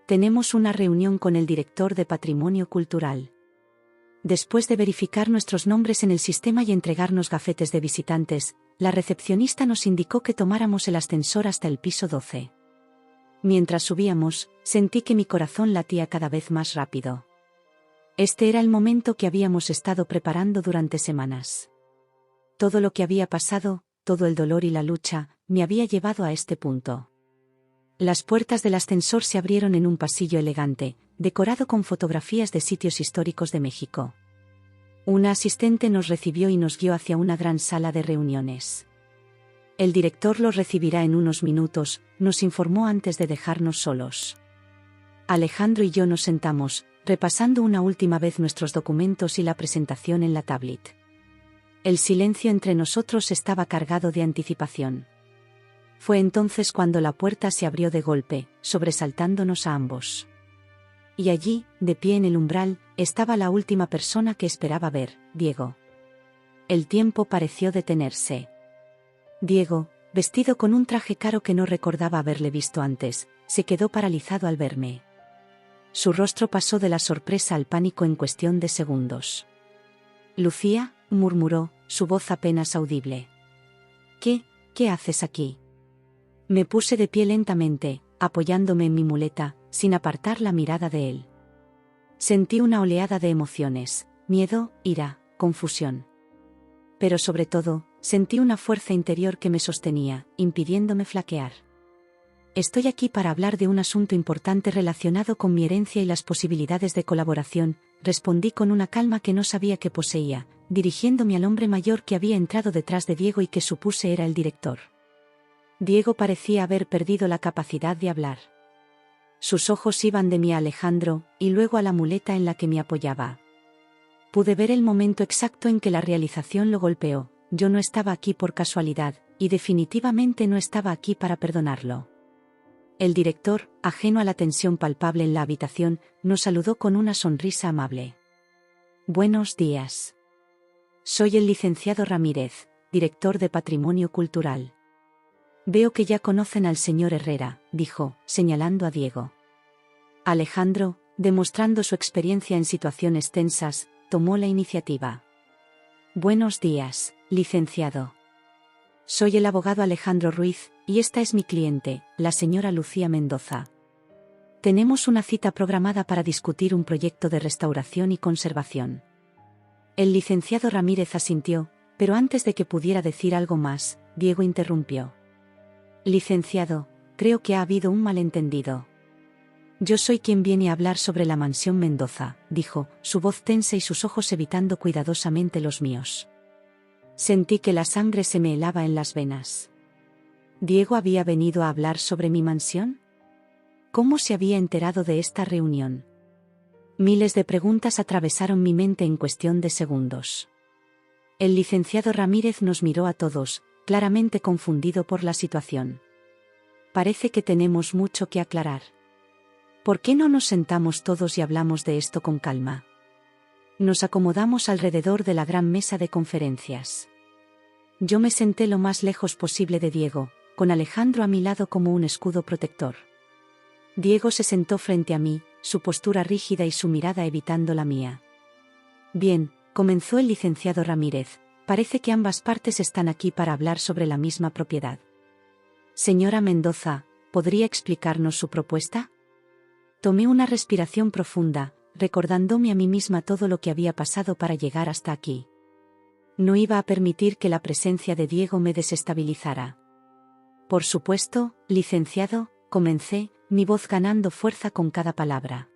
Tenemos una reunión con el director de Patrimonio Cultural». Después de verificar nuestros nombres en el sistema y entregarnos gafetes de visitantes, la recepcionista nos indicó que tomáramos el ascensor hasta el piso 12. Mientras subíamos, sentí que mi corazón latía cada vez más rápido. Este era el momento que habíamos estado preparando durante semanas. Todo lo que había pasado, todo el dolor y la lucha, me había llevado a este punto. Las puertas del ascensor se abrieron en un pasillo elegante, decorado con fotografías de sitios históricos de México. Una asistente nos recibió y nos guió hacia una gran sala de reuniones. «El director los recibirá en unos minutos», nos informó antes de dejarnos solos. Alejandro y yo nos sentamos, repasando una última vez nuestros documentos y la presentación en la tablet. El silencio entre nosotros estaba cargado de anticipación. Fue entonces cuando la puerta se abrió de golpe, sobresaltándonos a ambos. Y allí, de pie en el umbral, estaba la última persona que esperaba ver, Diego. El tiempo pareció detenerse. Diego, vestido con un traje caro que no recordaba haberle visto antes, se quedó paralizado al verme. Su rostro pasó de la sorpresa al pánico en cuestión de segundos. «Lucía», murmuró, su voz apenas audible. ¿Qué haces aquí?» Me puse de pie lentamente, apoyándome en mi muleta, sin apartar la mirada de él. Sentí una oleada de emociones, miedo, ira, confusión. Pero sobre todo, sentí una fuerza interior que me sostenía, impidiéndome flaquear. Estoy aquí para hablar de un asunto importante relacionado con mi herencia y las posibilidades de colaboración, respondí con una calma que no sabía que poseía, dirigiéndome al hombre mayor que había entrado detrás de Diego y que supuse era el director. Diego parecía haber perdido la capacidad de hablar. Sus ojos iban de mí a Alejandro, y luego a la muleta en la que me apoyaba. Pude ver el momento exacto en que la realización lo golpeó. Yo no estaba aquí por casualidad, y definitivamente no estaba aquí para perdonarlo. El director, ajeno a la tensión palpable en la habitación, nos saludó con una sonrisa amable. Buenos días. Soy el licenciado Ramírez, director de Patrimonio Cultural. Veo que ya conocen al señor Herrera, dijo, señalando a Diego. Alejandro, demostrando su experiencia en situaciones tensas, tomó la iniciativa. Buenos días, licenciado. Soy el abogado Alejandro Ruiz, y esta es mi cliente, la señora Lucía Mendoza. Tenemos una cita programada para discutir un proyecto de restauración y conservación. El licenciado Ramírez asintió, pero antes de que pudiera decir algo más, Diego interrumpió. Licenciado, creo que ha habido un malentendido. Yo soy quien viene a hablar sobre la mansión Mendoza, dijo, su voz tensa y sus ojos evitando cuidadosamente los míos. Sentí que la sangre se me helaba en las venas. ¿Diego había venido a hablar sobre mi mansión? ¿Cómo se había enterado de esta reunión? Miles de preguntas atravesaron mi mente en cuestión de segundos. El licenciado Ramírez nos miró a todos, claramente confundido por la situación. Parece que tenemos mucho que aclarar. ¿Por qué no nos sentamos todos y hablamos de esto con calma? Nos acomodamos alrededor de la gran mesa de conferencias. Yo me senté lo más lejos posible de Diego, con Alejandro a mi lado como un escudo protector. Diego se sentó frente a mí, su postura rígida y su mirada evitando la mía. Bien, comenzó el licenciado Ramírez, parece que ambas partes están aquí para hablar sobre la misma propiedad. Señora Mendoza, ¿podría explicarnos su propuesta? Tomé una respiración profunda, recordándome a mí misma todo lo que había pasado para llegar hasta aquí. No iba a permitir que la presencia de Diego me desestabilizara. Por supuesto, licenciado, comencé, mi voz ganando fuerza con cada palabra.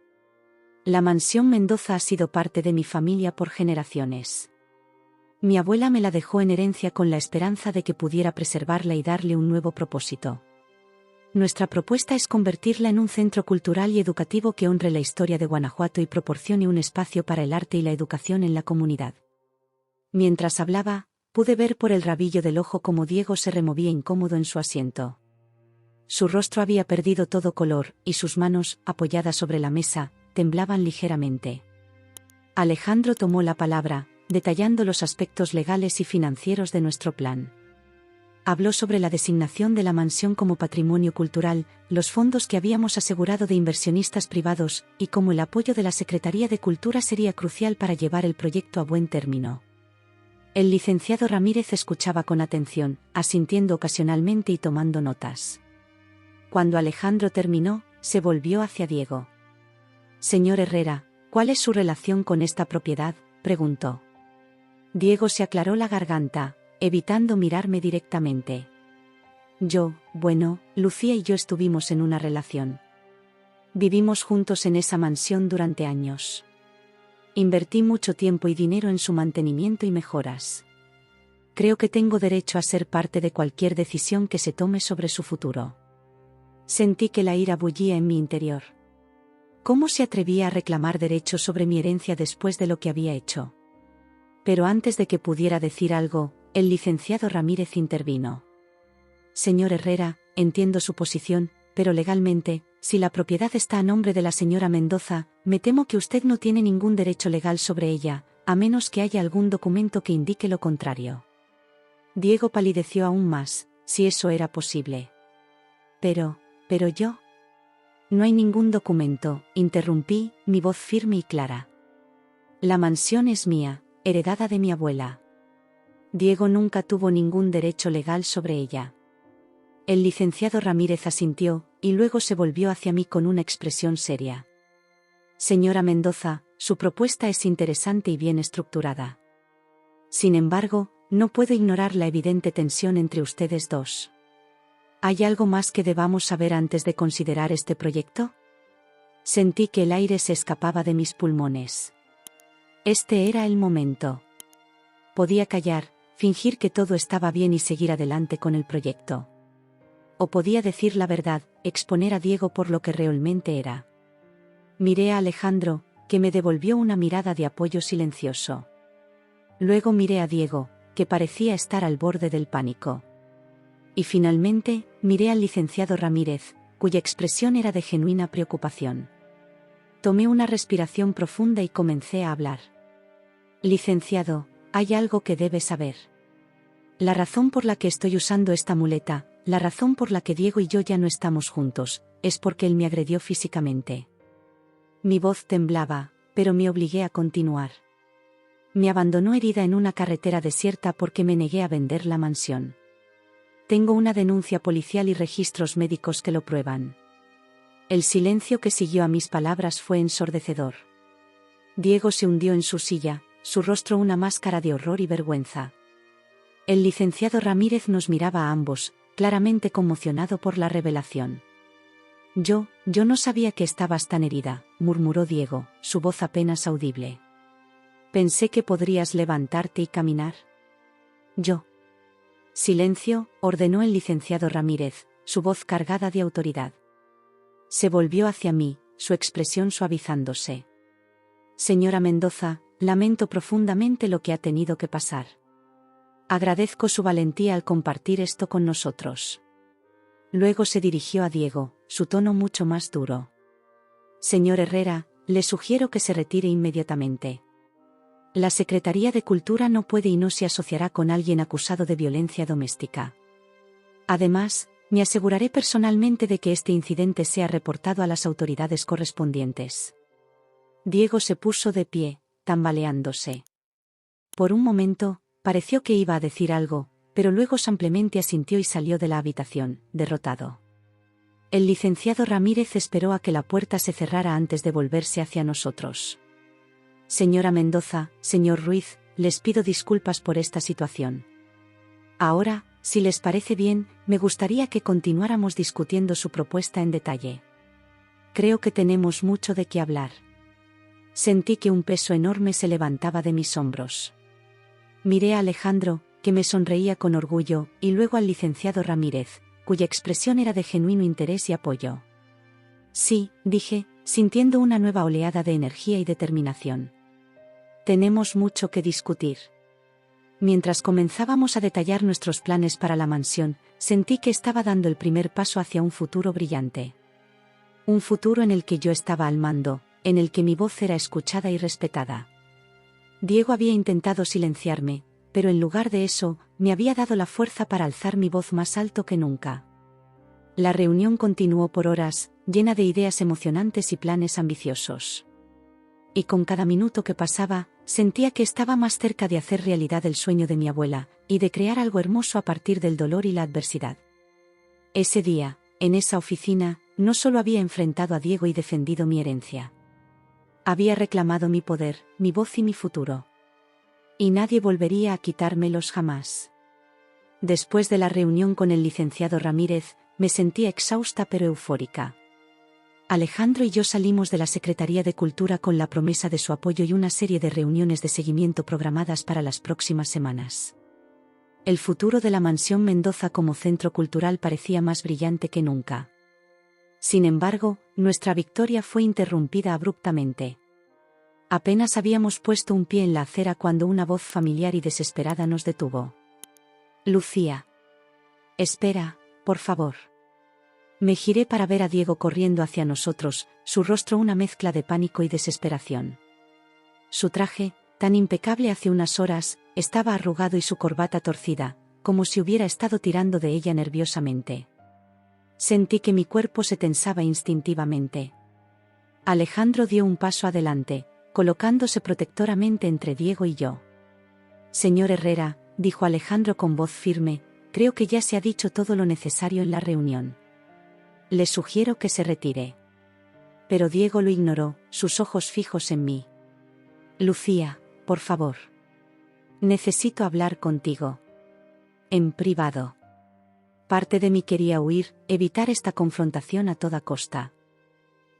La mansión Mendoza ha sido parte de mi familia por generaciones. Mi abuela me la dejó en herencia con la esperanza de que pudiera preservarla y darle un nuevo propósito. Nuestra propuesta es convertirla en un centro cultural y educativo que honre la historia de Guanajuato y proporcione un espacio para el arte y la educación en la comunidad. Mientras hablaba, pude ver por el rabillo del ojo cómo Diego se removía incómodo en su asiento. Su rostro había perdido todo color, y sus manos, apoyadas sobre la mesa, temblaban ligeramente. Alejandro tomó la palabra, detallando los aspectos legales y financieros de nuestro plan. Habló sobre la designación de la mansión como patrimonio cultural, los fondos que habíamos asegurado de inversionistas privados, y cómo el apoyo de la Secretaría de Cultura sería crucial para llevar el proyecto a buen término. El licenciado Ramírez escuchaba con atención, asintiendo ocasionalmente y tomando notas. Cuando Alejandro terminó, se volvió hacia Diego. Señor Herrera, ¿cuál es su relación con esta propiedad?, preguntó. Diego se aclaró la garganta, evitando mirarme directamente. Bueno, Lucía y yo estuvimos en una relación. Vivimos juntos en esa mansión durante años. Invertí mucho tiempo y dinero en su mantenimiento y mejoras. Creo que tengo derecho a ser parte de cualquier decisión que se tome sobre su futuro. Sentí que la ira bullía en mi interior. ¿Cómo se atrevía a reclamar derechos sobre mi herencia después de lo que había hecho? Pero antes de que pudiera decir algo, el licenciado Ramírez intervino. Señor Herrera, entiendo su posición, pero legalmente, si la propiedad está a nombre de la señora Mendoza, me temo que usted no tiene ningún derecho legal sobre ella, a menos que haya algún documento que indique lo contrario. Diego palideció aún más, si eso era posible. Pero yo. No hay ningún documento, interrumpí, mi voz firme y clara. La mansión es mía, heredada de mi abuela. Diego nunca tuvo ningún derecho legal sobre ella. El licenciado Ramírez asintió, y luego se volvió hacia mí con una expresión seria. Señora Mendoza, su propuesta es interesante y bien estructurada. Sin embargo, no puedo ignorar la evidente tensión entre ustedes dos. ¿Hay algo más que debamos saber antes de considerar este proyecto? Sentí que el aire se escapaba de mis pulmones. Este era el momento. Podía callar, fingir que todo estaba bien y seguir adelante con el proyecto. O podía decir la verdad, exponer a Diego por lo que realmente era. Miré a Alejandro, que me devolvió una mirada de apoyo silencioso. Luego miré a Diego, que parecía estar al borde del pánico. Y finalmente, miré al licenciado Ramírez, cuya expresión era de genuina preocupación. Tomé una respiración profunda y comencé a hablar. Licenciado, hay algo que debe saber. La razón por la que estoy usando esta muleta, la razón por la que Diego y yo ya no estamos juntos, es porque él me agredió físicamente. Mi voz temblaba, pero me obligué a continuar. Me abandonó herida en una carretera desierta porque me negué a vender la mansión. Tengo una denuncia policial y registros médicos que lo prueban. El silencio que siguió a mis palabras fue ensordecedor. Diego se hundió en su silla, su rostro una máscara de horror y vergüenza. El licenciado Ramírez nos miraba a ambos, claramente conmocionado por la revelación. Yo no sabía que estabas tan herida, murmuró Diego, su voz apenas audible. Pensé que podrías levantarte y caminar. Silencio, ordenó el licenciado Ramírez, su voz cargada de autoridad. Se volvió hacia mí, su expresión suavizándose. Señora Mendoza, lamento profundamente lo que ha tenido que pasar. Agradezco su valentía al compartir esto con nosotros. Luego se dirigió a Diego, su tono mucho más duro. Señor Herrera, le sugiero que se retire inmediatamente. La Secretaría de Cultura no puede y no se asociará con alguien acusado de violencia doméstica. Además, me aseguraré personalmente de que este incidente sea reportado a las autoridades correspondientes. Diego se puso de pie, tambaleándose. Por un momento, pareció que iba a decir algo, pero luego simplemente asintió y salió de la habitación, derrotado. El licenciado Ramírez esperó a que la puerta se cerrara antes de volverse hacia nosotros. Señora Mendoza, señor Ruiz, les pido disculpas por esta situación. Ahora, si les parece bien, me gustaría que continuáramos discutiendo su propuesta en detalle. Creo que tenemos mucho de qué hablar. Sentí que un peso enorme se levantaba de mis hombros. Miré a Alejandro, que me sonreía con orgullo, y luego al licenciado Ramírez, cuya expresión era de genuino interés y apoyo. Sí, dije, sintiendo una nueva oleada de energía y determinación. Tenemos mucho que discutir. Mientras comenzábamos a detallar nuestros planes para la mansión, sentí que estaba dando el primer paso hacia un futuro brillante. Un futuro en el que yo estaba al mando, en el que mi voz era escuchada y respetada. Diego había intentado silenciarme, pero en lugar de eso, me había dado la fuerza para alzar mi voz más alto que nunca. La reunión continuó por horas, llena de ideas emocionantes y planes ambiciosos. Y con cada minuto que pasaba, sentía que estaba más cerca de hacer realidad el sueño de mi abuela, y de crear algo hermoso a partir del dolor y la adversidad. Ese día, en esa oficina, no solo había enfrentado a Diego y defendido mi herencia. Había reclamado mi poder, mi voz y mi futuro. Y nadie volvería a quitármelos jamás. Después de la reunión con el licenciado Ramírez, me sentía exhausta pero eufórica. Alejandro y yo salimos de la Secretaría de Cultura con la promesa de su apoyo y una serie de reuniones de seguimiento programadas para las próximas semanas. El futuro de la Mansión Mendoza como centro cultural parecía más brillante que nunca. Sin embargo, nuestra victoria fue interrumpida abruptamente. Apenas habíamos puesto un pie en la acera cuando una voz familiar y desesperada nos detuvo. Lucía. Espera, por favor. Me giré para ver a Diego corriendo hacia nosotros, su rostro una mezcla de pánico y desesperación. Su traje, tan impecable hace unas horas, estaba arrugado y su corbata torcida, como si hubiera estado tirando de ella nerviosamente. Sentí que mi cuerpo se tensaba instintivamente. Alejandro dio un paso adelante, colocándose protectoramente entre Diego y yo. Señor Herrera, dijo Alejandro con voz firme, creo que ya se ha dicho todo lo necesario en la reunión. Le sugiero que se retire. Pero Diego lo ignoró, sus ojos fijos en mí. Lucía, por favor. Necesito hablar contigo. En privado. Parte de mí quería huir, evitar esta confrontación a toda costa.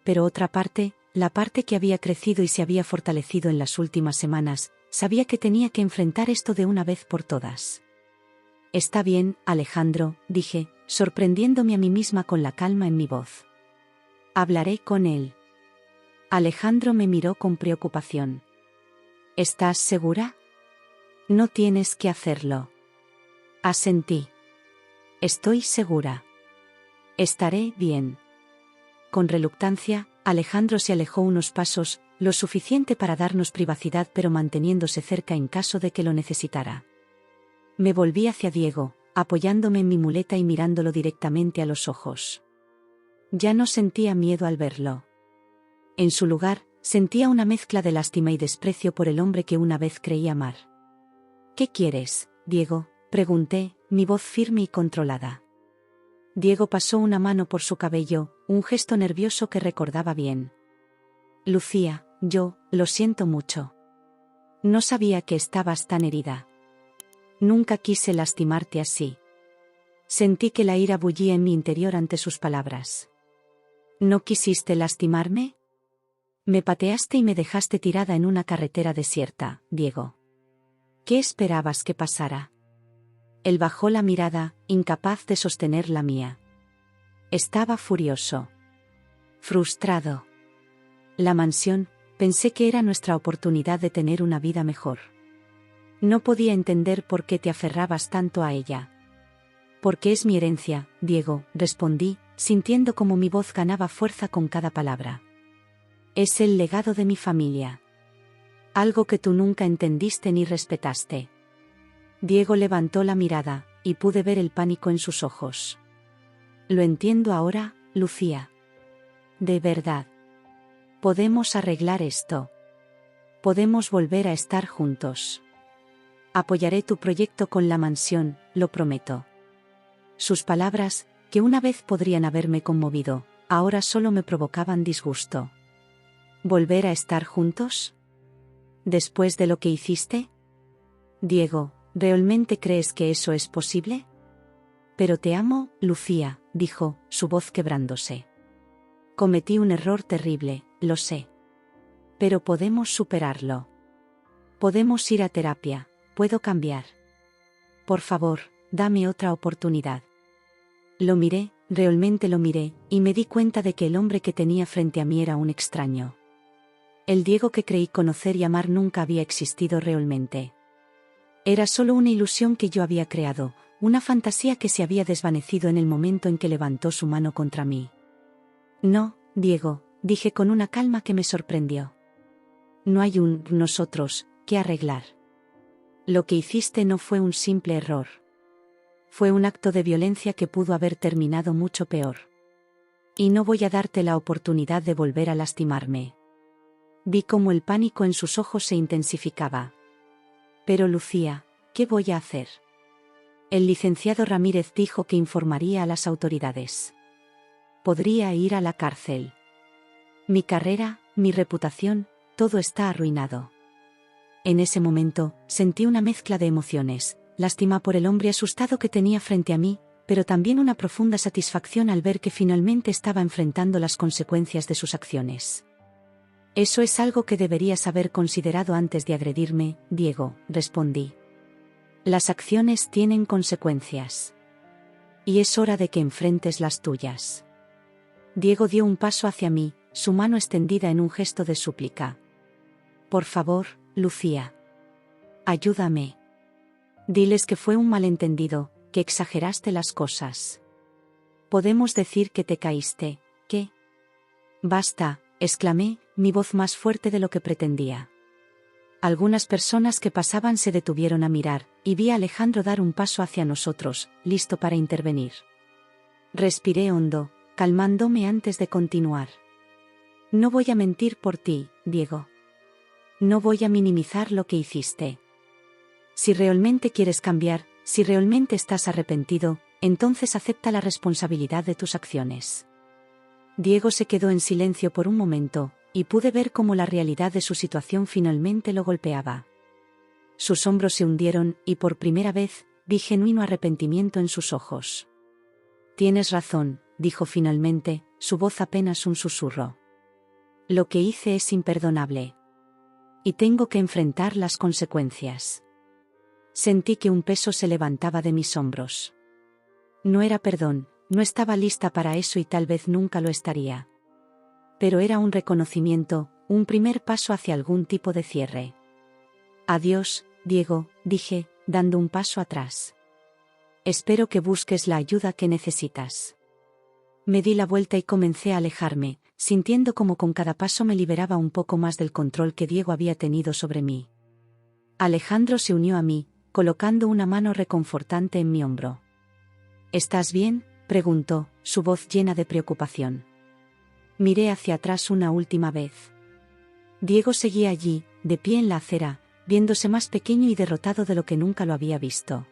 Pero otra parte, la parte que había crecido y se había fortalecido en las últimas semanas, sabía que tenía que enfrentar esto de una vez por todas. Está bien, Alejandro, dije, sorprendiéndome a mí misma con la calma en mi voz. Hablaré con él. Alejandro me miró con preocupación. ¿Estás segura? No tienes que hacerlo. Asentí. Estoy segura. Estaré bien. Con reluctancia, Alejandro se alejó unos pasos, lo suficiente para darnos privacidad pero manteniéndose cerca en caso de que lo necesitara. Me volví hacia Diego, apoyándome en mi muleta y mirándolo directamente a los ojos. Ya no sentía miedo al verlo. En su lugar, sentía una mezcla de lástima y desprecio por el hombre que una vez creí amar. ¿Qué quieres, Diego?, pregunté, mi voz firme y controlada. Diego pasó una mano por su cabello, un gesto nervioso que recordaba bien. Lucía, yo, lo siento mucho. No sabía que estabas tan herida. Nunca quise lastimarte así. Sentí que la ira bullía en mi interior ante sus palabras. ¿No quisiste lastimarme? Me pateaste y me dejaste tirada en una carretera desierta, Diego. ¿Qué esperabas que pasara? Él bajó la mirada, incapaz de sostener la mía. Estaba furioso. Frustrado. La mansión, pensé que era nuestra oportunidad de tener una vida mejor. No podía entender por qué te aferrabas tanto a ella. Porque es mi herencia, Diego, respondí, sintiendo como mi voz ganaba fuerza con cada palabra. Es el legado de mi familia. Algo que tú nunca entendiste ni respetaste. Diego levantó la mirada, y pude ver el pánico en sus ojos. Lo entiendo ahora, Lucía. De verdad. Podemos arreglar esto. Podemos volver a estar juntos. Apoyaré tu proyecto con la mansión, lo prometo. Sus palabras, que una vez podrían haberme conmovido, ahora solo me provocaban disgusto. ¿Volver a estar juntos? ¿Después de lo que hiciste? Diego, ¿realmente crees que eso es posible? Pero te amo, Lucía, dijo, su voz quebrándose. Cometí un error terrible, lo sé. Pero podemos superarlo. Podemos ir a terapia, puedo cambiar. Por favor, dame otra oportunidad. Lo miré, realmente lo miré, y me di cuenta de que el hombre que tenía frente a mí era un extraño. El Diego que creí conocer y amar nunca había existido realmente. Era solo una ilusión que yo había creado, una fantasía que se había desvanecido en el momento en que levantó su mano contra mí. No, Diego, dije con una calma que me sorprendió. No hay un nosotros que arreglar. Lo que hiciste no fue un simple error. Fue un acto de violencia que pudo haber terminado mucho peor. Y no voy a darte la oportunidad de volver a lastimarme. Vi cómo el pánico en sus ojos se intensificaba. Pero Lucía, ¿qué voy a hacer? El licenciado Ramírez dijo que informaría a las autoridades. Podría ir a la cárcel. Mi carrera, mi reputación, todo está arruinado. En ese momento, sentí una mezcla de emociones, lástima por el hombre asustado que tenía frente a mí, pero también una profunda satisfacción al ver que finalmente estaba enfrentando las consecuencias de sus acciones. Eso es algo que deberías haber considerado antes de agredirme, Diego, respondí. Las acciones tienen consecuencias. Y es hora de que enfrentes las tuyas. Diego dio un paso hacia mí, su mano extendida en un gesto de súplica. Por favor, Lucía. Ayúdame. Diles que fue un malentendido, que exageraste las cosas. Podemos decir que te caíste, ¿qué? Basta, exclamé, mi voz más fuerte de lo que pretendía. Algunas personas que pasaban se detuvieron a mirar, y vi a Alejandro dar un paso hacia nosotros, listo para intervenir. Respiré hondo, calmándome antes de continuar. No voy a mentir por ti, Diego. No voy a minimizar lo que hiciste. Si realmente quieres cambiar, si realmente estás arrepentido, entonces acepta la responsabilidad de tus acciones. Diego se quedó en silencio por un momento, y pude ver cómo la realidad de su situación finalmente lo golpeaba. Sus hombros se hundieron, y por primera vez, vi genuino arrepentimiento en sus ojos. Tienes razón, dijo finalmente, su voz apenas un susurro. Lo que hice es imperdonable. Y tengo que enfrentar las consecuencias. Sentí que un peso se levantaba de mis hombros. No era perdón, no estaba lista para eso y tal vez nunca lo estaría. Pero era un reconocimiento, un primer paso hacia algún tipo de cierre. Adiós, Diego, dije, dando un paso atrás. Espero que busques la ayuda que necesitas. Me di la vuelta y comencé a alejarme, sintiendo como con cada paso me liberaba un poco más del control que Diego había tenido sobre mí. Alejandro se unió a mí, colocando una mano reconfortante en mi hombro. ¿Estás bien?, preguntó, su voz llena de preocupación. Miré hacia atrás una última vez. Diego seguía allí, de pie en la acera, viéndose más pequeño y derrotado de lo que nunca lo había visto.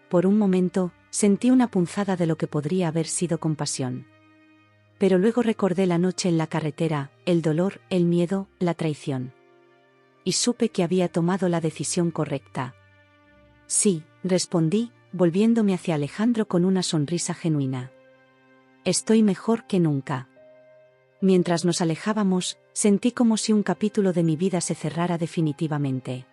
Por un momento, sentí una punzada de lo que podría haber sido compasión. Pero luego recordé la noche en la carretera, el dolor, el miedo, la traición. Y supe que había tomado la decisión correcta. Sí, respondí, volviéndome hacia Alejandro con una sonrisa genuina. Estoy mejor que nunca. Mientras nos alejábamos, sentí como si un capítulo de mi vida se cerrara definitivamente.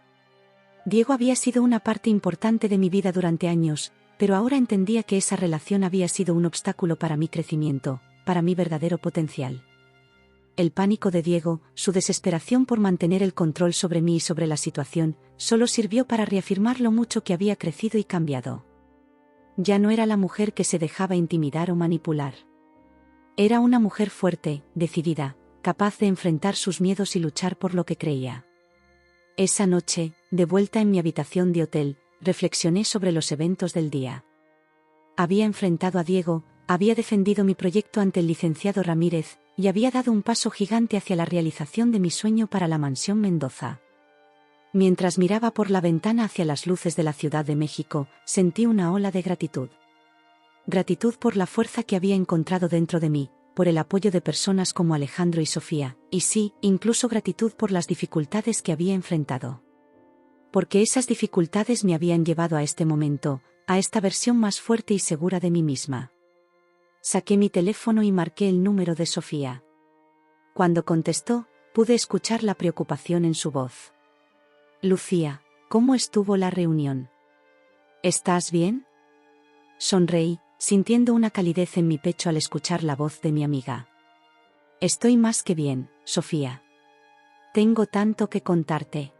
Diego había sido una parte importante de mi vida durante años, pero ahora entendía que esa relación había sido un obstáculo para mi crecimiento, para mi verdadero potencial. El pánico de Diego, su desesperación por mantener el control sobre mí y sobre la situación, solo sirvió para reafirmar lo mucho que había crecido y cambiado. Ya no era la mujer que se dejaba intimidar o manipular. Era una mujer fuerte, decidida, capaz de enfrentar sus miedos y luchar por lo que creía. Esa noche, de vuelta en mi habitación de hotel, reflexioné sobre los eventos del día. Había enfrentado a Diego, había defendido mi proyecto ante el licenciado Ramírez, y había dado un paso gigante hacia la realización de mi sueño para la mansión Mendoza. Mientras miraba por la ventana hacia las luces de la Ciudad de México, sentí una ola de gratitud. Gratitud por la fuerza que había encontrado dentro de mí, por el apoyo de personas como Alejandro y Sofía, y sí, incluso gratitud por las dificultades que había enfrentado. Porque esas dificultades me habían llevado a este momento, a esta versión más fuerte y segura de mí misma. Saqué mi teléfono y marqué el número de Sofía. Cuando contestó, pude escuchar la preocupación en su voz. Lucía, ¿cómo estuvo la reunión? ¿Estás bien? Sonreí, sintiendo una calidez en mi pecho al escuchar la voz de mi amiga. Estoy más que bien, Sofía. Tengo tanto que contarte.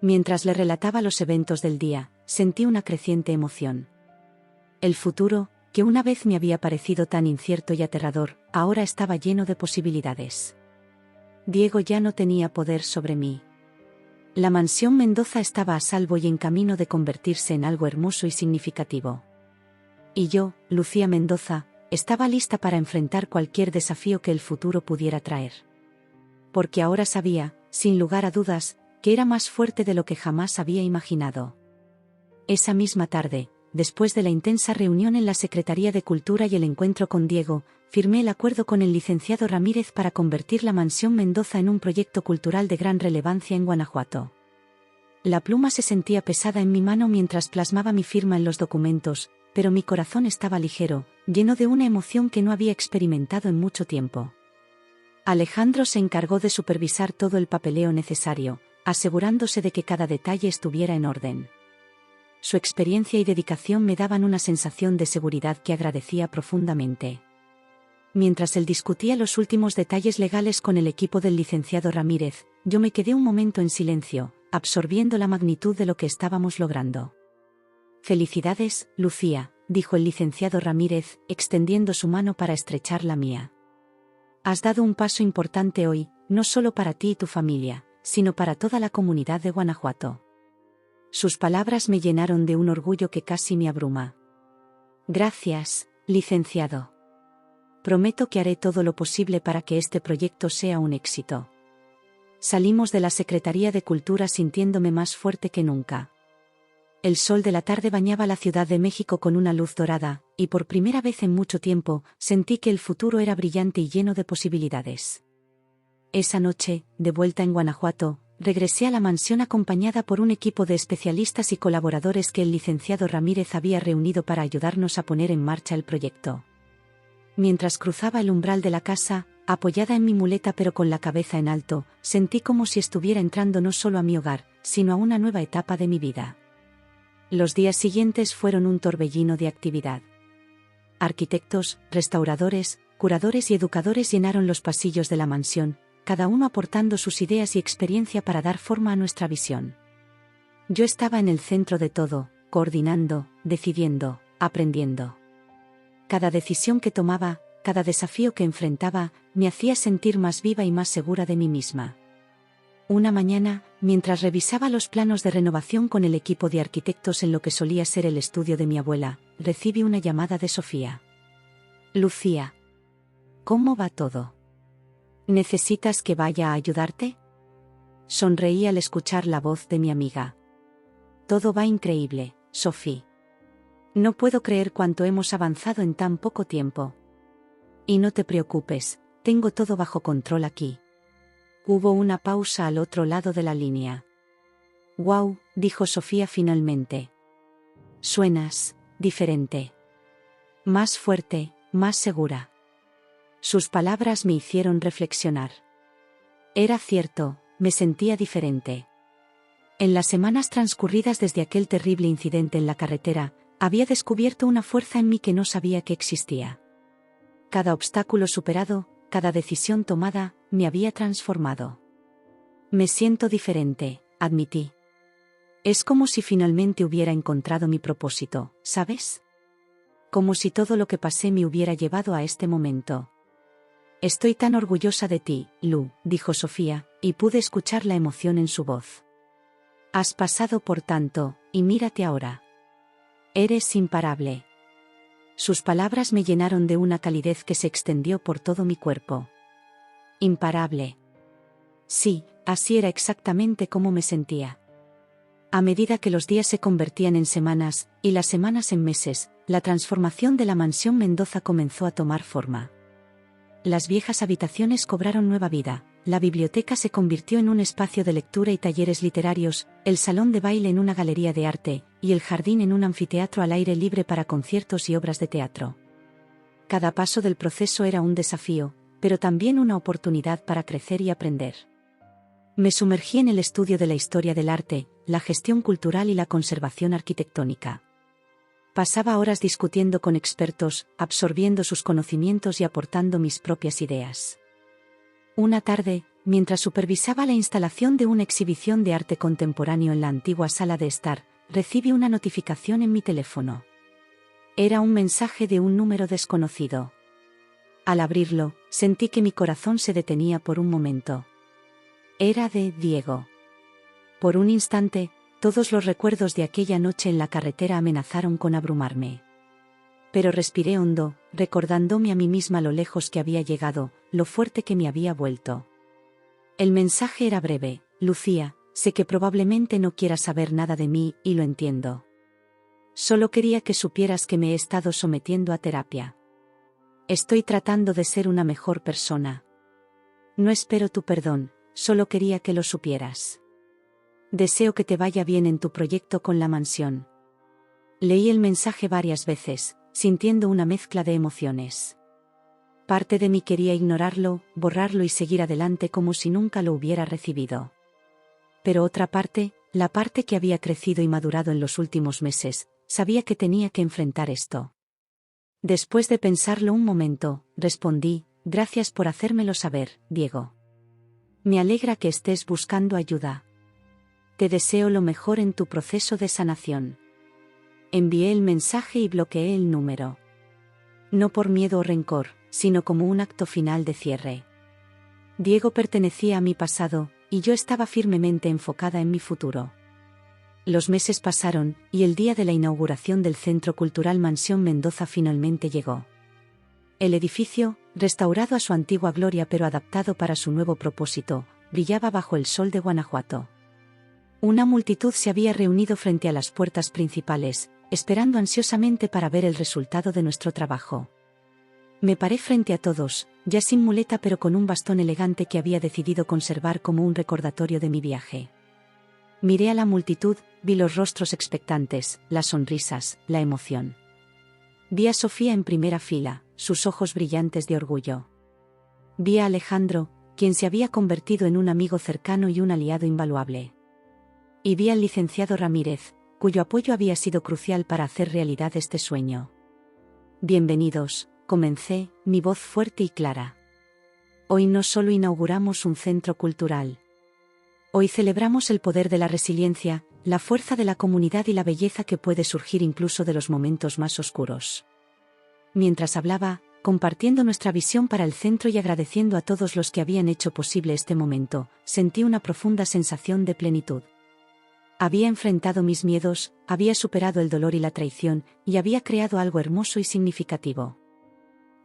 Mientras le relataba los eventos del día, sentí una creciente emoción. El futuro, que una vez me había parecido tan incierto y aterrador, ahora estaba lleno de posibilidades. Diego ya no tenía poder sobre mí. La mansión Mendoza estaba a salvo y en camino de convertirse en algo hermoso y significativo. Y yo, Lucía Mendoza, estaba lista para enfrentar cualquier desafío que el futuro pudiera traer. Porque ahora sabía, sin lugar a dudas, que era más fuerte de lo que jamás había imaginado. Esa misma tarde, después de la intensa reunión en la Secretaría de Cultura y el encuentro con Diego, firmé el acuerdo con el licenciado Ramírez para convertir la mansión Mendoza en un proyecto cultural de gran relevancia en Guanajuato. La pluma se sentía pesada en mi mano mientras plasmaba mi firma en los documentos, pero mi corazón estaba ligero, lleno de una emoción que no había experimentado en mucho tiempo. Alejandro se encargó de supervisar todo el papeleo necesario, asegurándose de que cada detalle estuviera en orden. Su experiencia y dedicación me daban una sensación de seguridad que agradecía profundamente. Mientras él discutía los últimos detalles legales con el equipo del licenciado Ramírez, yo me quedé un momento en silencio, absorbiendo la magnitud de lo que estábamos logrando. Felicidades, Lucía, dijo el licenciado Ramírez, extendiendo su mano para estrechar la mía. Has dado un paso importante hoy, no solo para ti y tu familia, sino para toda la comunidad de Guanajuato. Sus palabras me llenaron de un orgullo que casi me abruma. Gracias, licenciado. Prometo que haré todo lo posible para que este proyecto sea un éxito. Salimos de la Secretaría de Cultura sintiéndome más fuerte que nunca. El sol de la tarde bañaba la Ciudad de México con una luz dorada, y por primera vez en mucho tiempo, sentí que el futuro era brillante y lleno de posibilidades. Esa noche, de vuelta en Guanajuato, regresé a la mansión acompañada por un equipo de especialistas y colaboradores que el licenciado Ramírez había reunido para ayudarnos a poner en marcha el proyecto. Mientras cruzaba el umbral de la casa, apoyada en mi muleta pero con la cabeza en alto, sentí como si estuviera entrando no solo a mi hogar, sino a una nueva etapa de mi vida. Los días siguientes fueron un torbellino de actividad. Arquitectos, restauradores, curadores y educadores llenaron los pasillos de la mansión, cada uno aportando sus ideas y experiencia para dar forma a nuestra visión. Yo estaba en el centro de todo, coordinando, decidiendo, aprendiendo. Cada decisión que tomaba, cada desafío que enfrentaba, me hacía sentir más viva y más segura de mí misma. Una mañana, mientras revisaba los planos de renovación con el equipo de arquitectos en lo que solía ser el estudio de mi abuela, recibí una llamada de Sofía. Lucía. ¿Cómo va todo? ¿Necesitas que vaya a ayudarte? Sonreí al escuchar la voz de mi amiga. Todo va increíble, Sofía. No puedo creer cuánto hemos avanzado en tan poco tiempo. Y no te preocupes, tengo todo bajo control aquí. Hubo una pausa al otro lado de la línea. «Guau», dijo Sofía finalmente. «Suenas diferente. Más fuerte, más segura». Sus palabras me hicieron reflexionar. Era cierto, me sentía diferente. En las semanas transcurridas desde aquel terrible incidente en la carretera, había descubierto una fuerza en mí que no sabía que existía. Cada obstáculo superado, cada decisión tomada, me había transformado. Me siento diferente, admití. Es como si finalmente hubiera encontrado mi propósito, ¿sabes? Como si todo lo que pasé me hubiera llevado a este momento. Estoy tan orgullosa de ti, Lu, dijo Sofía, y pude escuchar la emoción en su voz. Has pasado por tanto, y mírate ahora. Eres imparable. Sus palabras me llenaron de una calidez que se extendió por todo mi cuerpo. Imparable. Sí, así era exactamente como me sentía. A medida que los días se convertían en semanas, y las semanas en meses, la transformación de la mansión Mendoza comenzó a tomar forma. Las viejas habitaciones cobraron nueva vida, la biblioteca se convirtió en un espacio de lectura y talleres literarios, el salón de baile en una galería de arte, y el jardín en un anfiteatro al aire libre para conciertos y obras de teatro. Cada paso del proceso era un desafío, pero también una oportunidad para crecer y aprender. Me sumergí en el estudio de la historia del arte, la gestión cultural y la conservación arquitectónica. Pasaba horas discutiendo con expertos, absorbiendo sus conocimientos y aportando mis propias ideas. Una tarde, mientras supervisaba la instalación de una exhibición de arte contemporáneo en la antigua sala de estar, recibí una notificación en mi teléfono. Era un mensaje de un número desconocido. Al abrirlo, sentí que mi corazón se detenía por un momento. Era de Diego. Por un instante, todos los recuerdos de aquella noche en la carretera amenazaron con abrumarme. Pero respiré hondo, recordándome a mí misma lo lejos que había llegado, lo fuerte que me había vuelto. El mensaje era breve: Lucía, sé que probablemente no quieras saber nada de mí, y lo entiendo. Solo quería que supieras que me he estado sometiendo a terapia. Estoy tratando de ser una mejor persona. No espero tu perdón, solo quería que lo supieras. Deseo que te vaya bien en tu proyecto con la mansión. Leí el mensaje varias veces, sintiendo una mezcla de emociones. Parte de mí quería ignorarlo, borrarlo y seguir adelante como si nunca lo hubiera recibido. Pero otra parte, la parte que había crecido y madurado en los últimos meses, sabía que tenía que enfrentar esto. Después de pensarlo un momento, respondí: gracias por hacérmelo saber, Diego. Me alegra que estés buscando ayuda. Te deseo lo mejor en tu proceso de sanación. Envié el mensaje y bloqueé el número. No por miedo o rencor, sino como un acto final de cierre. Diego pertenecía a mi pasado, y yo estaba firmemente enfocada en mi futuro. Los meses pasaron, y el día de la inauguración del Centro Cultural Mansión Mendoza finalmente llegó. El edificio, restaurado a su antigua gloria pero adaptado para su nuevo propósito, brillaba bajo el sol de Guanajuato. Una multitud se había reunido frente a las puertas principales, esperando ansiosamente para ver el resultado de nuestro trabajo. Me paré frente a todos, ya sin muleta pero con un bastón elegante que había decidido conservar como un recordatorio de mi viaje. Miré a la multitud, vi los rostros expectantes, las sonrisas, la emoción. Vi a Sofía en primera fila, sus ojos brillantes de orgullo. Vi a Alejandro, quien se había convertido en un amigo cercano y un aliado invaluable. Y vi al licenciado Ramírez, cuyo apoyo había sido crucial para hacer realidad este sueño. Bienvenidos, comencé, mi voz fuerte y clara. Hoy no solo inauguramos un centro cultural. Hoy celebramos el poder de la resiliencia, la fuerza de la comunidad y la belleza que puede surgir incluso de los momentos más oscuros. Mientras hablaba, compartiendo nuestra visión para el centro y agradeciendo a todos los que habían hecho posible este momento, sentí una profunda sensación de plenitud. Había enfrentado mis miedos, había superado el dolor y la traición, y había creado algo hermoso y significativo.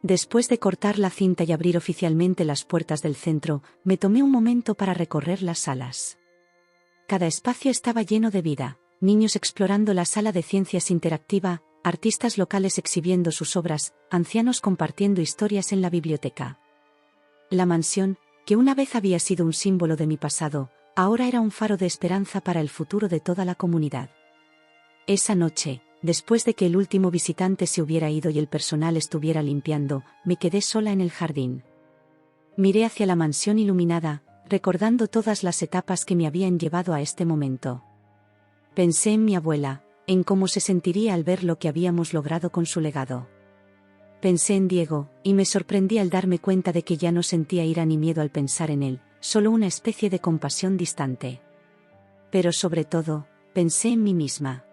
Después de cortar la cinta y abrir oficialmente las puertas del centro, me tomé un momento para recorrer las salas. Cada espacio estaba lleno de vida, niños explorando la sala de ciencias interactiva, artistas locales exhibiendo sus obras, ancianos compartiendo historias en la biblioteca. La mansión, que una vez había sido un símbolo de mi pasado, ahora era un faro de esperanza para el futuro de toda la comunidad. Esa noche, después de que el último visitante se hubiera ido y el personal estuviera limpiando, me quedé sola en el jardín. Miré hacia la mansión iluminada, recordando todas las etapas que me habían llevado a este momento. Pensé en mi abuela, en cómo se sentiría al ver lo que habíamos logrado con su legado. Pensé en Diego, y me sorprendí al darme cuenta de que ya no sentía ira ni miedo al pensar en él, solo una especie de compasión distante. Pero sobre todo, pensé en mí misma.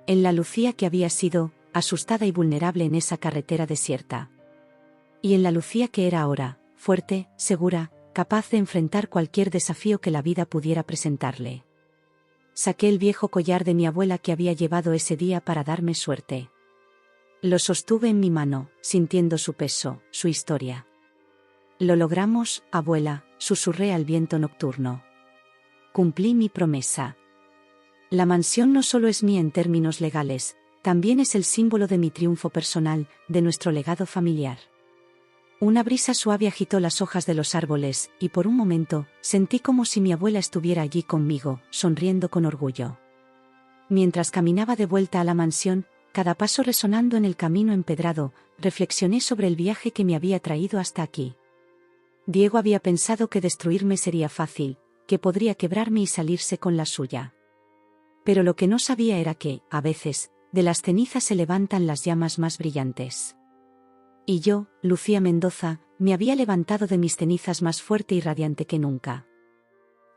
En la Lucía que había sido, asustada y vulnerable en esa carretera desierta. Y en la Lucía que era ahora, fuerte, segura, capaz de enfrentar cualquier desafío que la vida pudiera presentarle. Saqué el viejo collar de mi abuela que había llevado ese día para darme suerte. Lo sostuve en mi mano, sintiendo su peso, su historia. Lo logramos, abuela, susurré al viento nocturno. Cumplí mi promesa. La mansión no solo es mía en términos legales, también es el símbolo de mi triunfo personal, de nuestro legado familiar. Una brisa suave agitó las hojas de los árboles, y por un momento, sentí como si mi abuela estuviera allí conmigo, sonriendo con orgullo. Mientras caminaba de vuelta a la mansión, cada paso resonando en el camino empedrado, reflexioné sobre el viaje que me había traído hasta aquí. Diego había pensado que destruirme sería fácil, que podría quebrarme y salirse con la suya. Pero lo que no sabía era que, a veces, de las cenizas se levantan las llamas más brillantes. Y yo, Lucía Mendoza, me había levantado de mis cenizas más fuerte y radiante que nunca.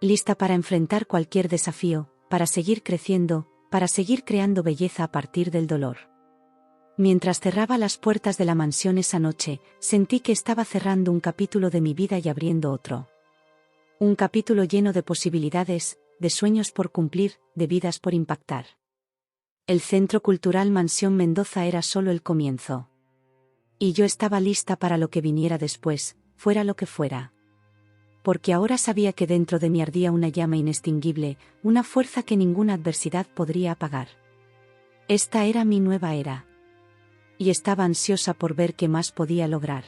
Lista para enfrentar cualquier desafío, para seguir creciendo, para seguir creando belleza a partir del dolor. Mientras cerraba las puertas de la mansión esa noche, sentí que estaba cerrando un capítulo de mi vida y abriendo otro. Un capítulo lleno de posibilidades, de sueños por cumplir, de vidas por impactar. El Centro Cultural Mansión Mendoza era solo el comienzo. Y yo estaba lista para lo que viniera después, fuera lo que fuera. Porque ahora sabía que dentro de mí ardía una llama inextinguible, una fuerza que ninguna adversidad podría apagar. Esta era mi nueva era. Y estaba ansiosa por ver qué más podía lograr.